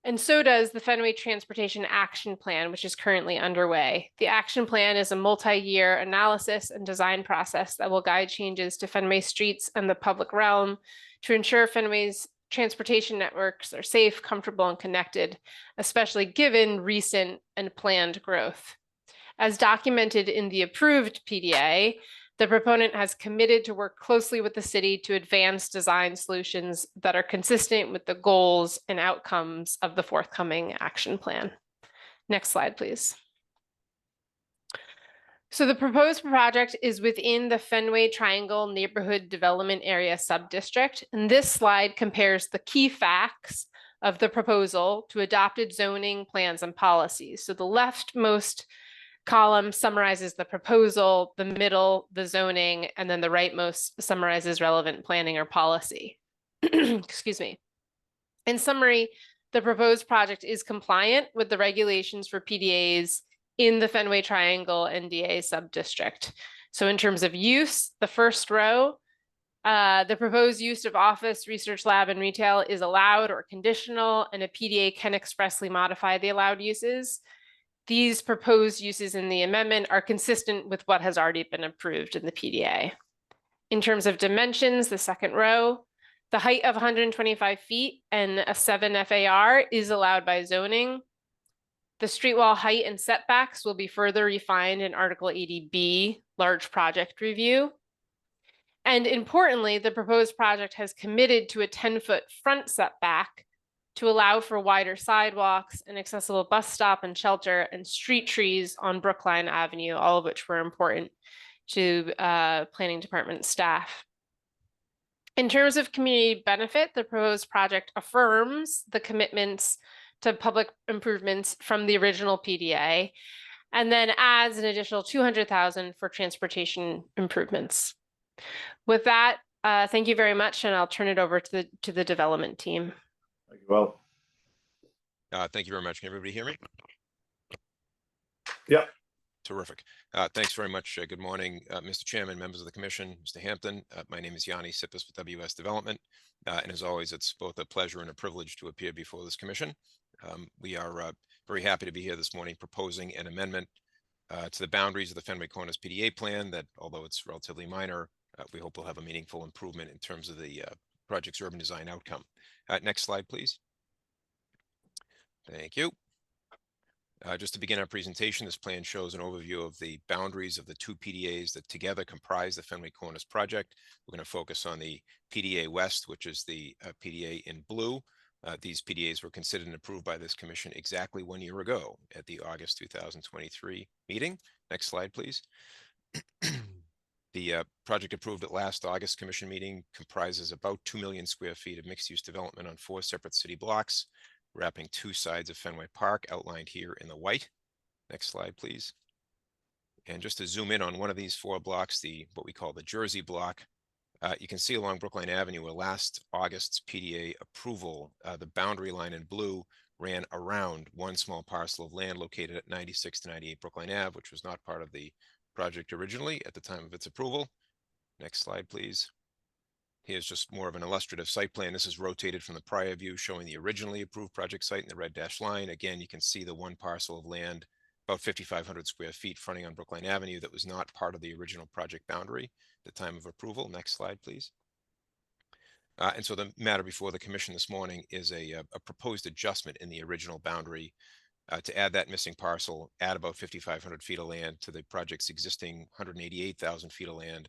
And so does the Fenway Transportation Action Plan, which is currently underway. The action plan is a multi-year analysis and design process that will guide changes to Fenway streets and the public realm to ensure Fenway's transportation networks are safe, comfortable, and connected, especially given recent and planned growth. As documented in the approved PDA, the proponent has committed to work closely with the city to advance design solutions that are consistent with the goals and outcomes of the forthcoming action plan. Next slide, please. So the proposed project is within the Fenway Triangle Neighborhood Development Area Subdistrict, and this slide compares the key facts of the proposal to adopted zoning plans and policies. So the leftmost column summarizes the proposal, the middle, the zoning, and then the rightmost summarizes relevant planning or policy. Excuse me. In summary, the proposed project is compliant with the regulations for PDAs in the Fenway Triangle NDA subdistrict. So in terms of use, the first row, the proposed use of office, research lab, and retail is allowed or conditional, and a PDA can expressly modify the allowed uses. These proposed uses in the amendment are consistent with what has already been approved in the PDA. In terms of dimensions, the second row, the height of 125 feet and a 7 FAR is allowed by zoning. The street wall height and setbacks will be further refined in Article 80B, large project review. And importantly, the proposed project has committed to a 10-foot front setback to allow for wider sidewalks, an accessible bus stop and shelter, and street trees on Brookline Avenue, all of which were important to planning department staff. In terms of community benefit, the proposed project affirms the commitments to public improvements from the original PDA, and then adds an additional $200,000 for transportation improvements. With that, thank you very much, and I'll turn it over to the development team. Thank you, well. Thank you very much. Can everybody hear me? Yeah. Terrific. Thanks very much. Good morning, Mr. Chairman, members of the commission, Mr. Hampton. My name is Yanni Sippis with WS Development. And as always, it's both a pleasure and a privilege to appear before this commission. We are very happy to be here this morning proposing an amendment to the boundaries of the Fenway Corners PDA plan that, although it's relatively minor, we hope will have a meaningful improvement in terms of the project's urban design outcome. Next slide, please. Thank you. Just to begin our presentation, this plan shows an overview of the boundaries of the two PDAs that together comprise the Fenway Corners project. We're going to focus on the PDA West, which is the PDA in blue. These PDAs were considered and approved by this commission exactly 1 year ago at the August 2023 meeting. Next slide, please. The project approved at last August commission meeting comprises about 2 million square feet of mixed-use development on 4 separate city blocks, wrapping 2 sides of Fenway Park, outlined here in the white. Next slide, please. And just to zoom in on one of these 4 blocks, what we call the Jersey block, you can see along Brookline Avenue where last August's PDA approval, the boundary line in blue ran around one small parcel of land located at 96 to 98 Brookline Ave, which was not part of the project originally at the time of its approval. Next slide, please. Here's just more of an illustrative site plan. This is rotated from the prior view showing the originally approved project site in the red dashed line. Again, you can see the one parcel of land, about 5,500 square feet fronting on Brookline Avenue that was not part of the original project boundary at the time of approval. Next slide, please. And so the matter before the commission this morning is a proposed adjustment in the original boundary to add that missing parcel, add about 5,500 feet of land to the project's existing 188,000 feet of land,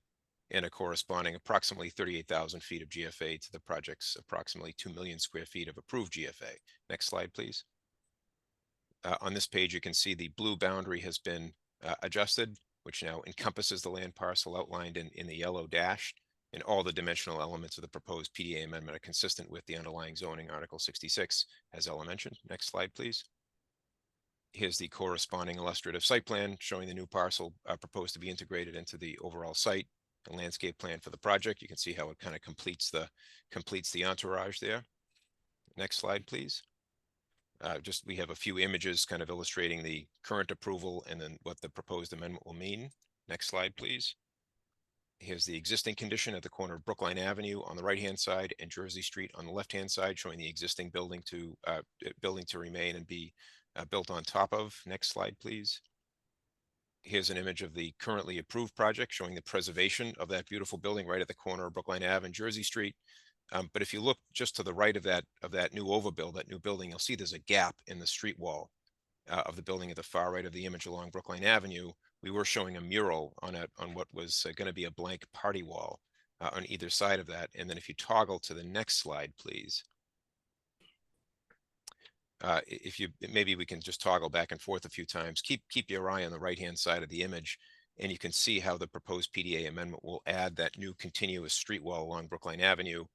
and a corresponding approximately 38,000 feet of GFA to the project's approximately 2 million square feet of approved GFA. Next slide, please. On this page, you can see the blue boundary has been adjusted, which now encompasses the land parcel outlined in the yellow dash, and all the dimensional elements of the proposed PDA amendment are consistent with the underlying zoning Article 66, as Ella mentioned. Next slide, please. Here's the corresponding illustrative site plan showing the new parcel proposed to be integrated into the overall site. A landscape plan for the project. You can see how it kind of completes the entourage there. Next slide, please. We have a few images kind of illustrating the current approval and then what the proposed amendment will mean. Next slide, please. Here's the existing condition at the corner of Brookline Avenue on the right-hand side and Jersey Street on the left-hand side, showing the existing building to remain and be built on top of. Next slide, please. Here's an image of the currently approved project showing the preservation of that beautiful building right at the corner of Brookline Ave and Jersey Street. But if you look just to the right of that new overbuild, that new building, you'll see there's a gap in the street wall of the building at the far right of the image along Brookline Avenue. We were showing a mural on what was going to be a blank party wall on either side of that. And then if you toggle to the next slide, please. Maybe we can just toggle back and forth a few times. Keep your eye on the right-hand side of the image, and you can see how the proposed PDA amendment will add that new continuous street wall along Brookline Avenue,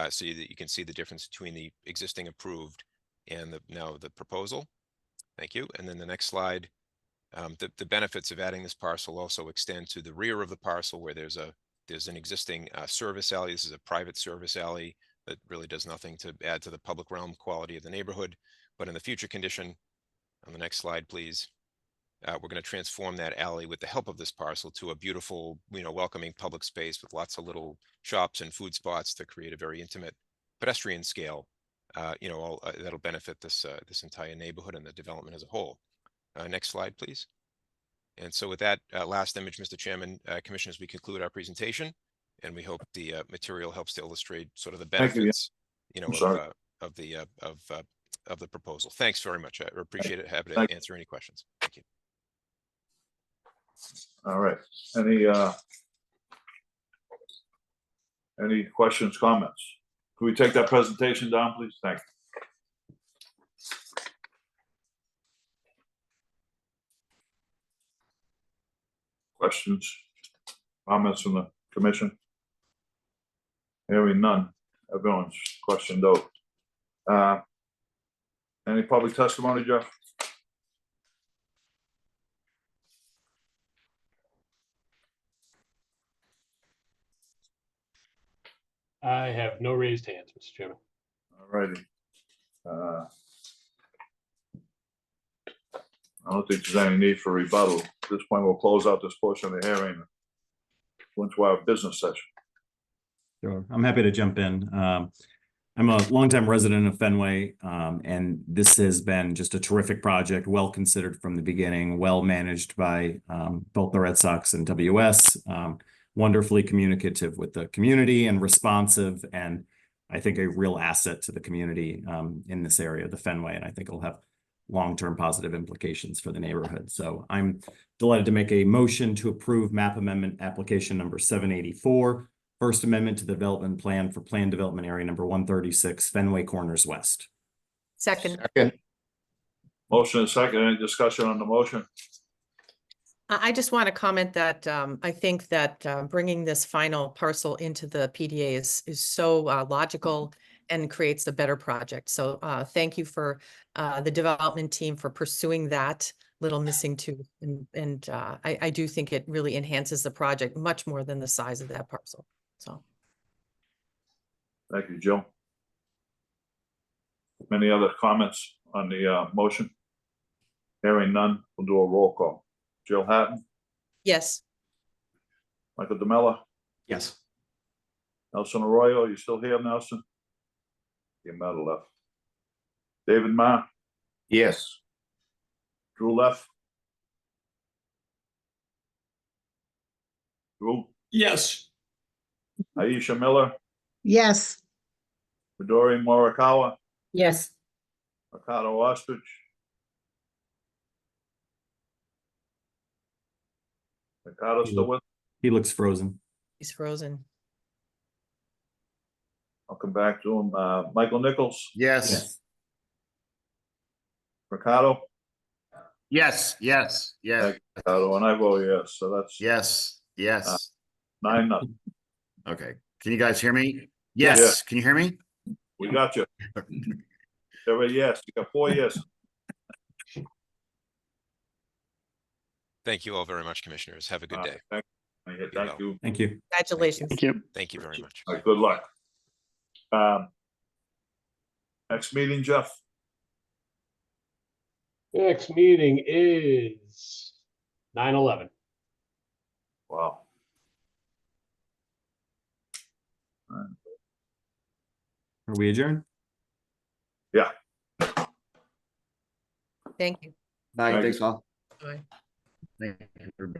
so that you can see the difference between the existing approved and now the proposal. Thank you. And then the next slide. The benefits of adding this parcel also extend to the rear of the parcel, where there's an existing service alley. This is a private service alley that really does nothing to add to the public realm quality of the neighborhood. But in the future condition, on the next slide, please, we're going to transform that alley with the help of this parcel to a beautiful, welcoming public space with lots of little shops and food spots to create a very intimate pedestrian scale, that'll benefit this entire neighborhood and the development as a whole. Next slide, please. And so with that last image, Mr. Chairman, Commissioners, we conclude our presentation, and we hope the material helps to illustrate sort of the benefits, of the proposal. Thanks very much. I appreciate it. Happy to answer any questions. Thank you. All right. Any Any questions, comments? Can we take that presentation down, please? Thank you. Questions, comments from the commission? Hearing none. Everyone's questioned out. Any public testimony, Jeff? I have no raised hands, Mr. Chairman. All righty. I don't think there's any need for rebuttal. At this point, we'll close out this portion of the hearing. Go into our business session. Sure, I'm happy to jump in. I'm a longtime resident of Fenway, and this has been just a terrific project, well considered from the beginning, well managed by both the Red Sox and WS, wonderfully communicative with the community and responsive, and I think a real asset to the community in this area, the Fenway, and I think it'll have long-term positive implications for the neighborhood. So I'm delighted to make a motion to approve map amendment application number 784. First amendment to the development plan for plan development area number 136, Fenway Corners West. Second. Motion and second. Any discussion on the motion? I just want to comment that I think that bringing this final parcel into the PDA is so logical and creates a better project. So thank you for the development team for pursuing that little missing tooth. And I do think it really enhances the project much more than the size of that parcel. So. Thank you, Joe. Any other comments on the motion? Hearing none, we'll do a roll call. Jill Hatton, Yes. Michael DeMella, Yes. Nelson Arroyo, you still here, Nelson? Your medal left. David Ma, Yes. Drew left. Drew, Yes. Aisha Miller, Yes. Midori Morikawa, Yes. Ricardo Ostrich. Ricardo still with? He looks frozen. He's frozen. I'll come back to him. Michael Nichols, Yes. Ricardo, Yes. Yes. Yes. Ricardo, and I vote yes. So that's Yes. Yes. 9-0. Okay. Can you guys hear me? Yeah. Yes. Can you hear me? We got you. Every yes, you got 4 yes. Thank you all very much, commissioners. Have a good day. Thank you. Thank you. Congratulations. Thank you. Thank you very much. All right, good luck. Next meeting, Jeff? Next meeting is 9/11. Wow. Are we adjourned? Yeah. Thank you. Bye. Thank Thanks all. Bye. Thank you.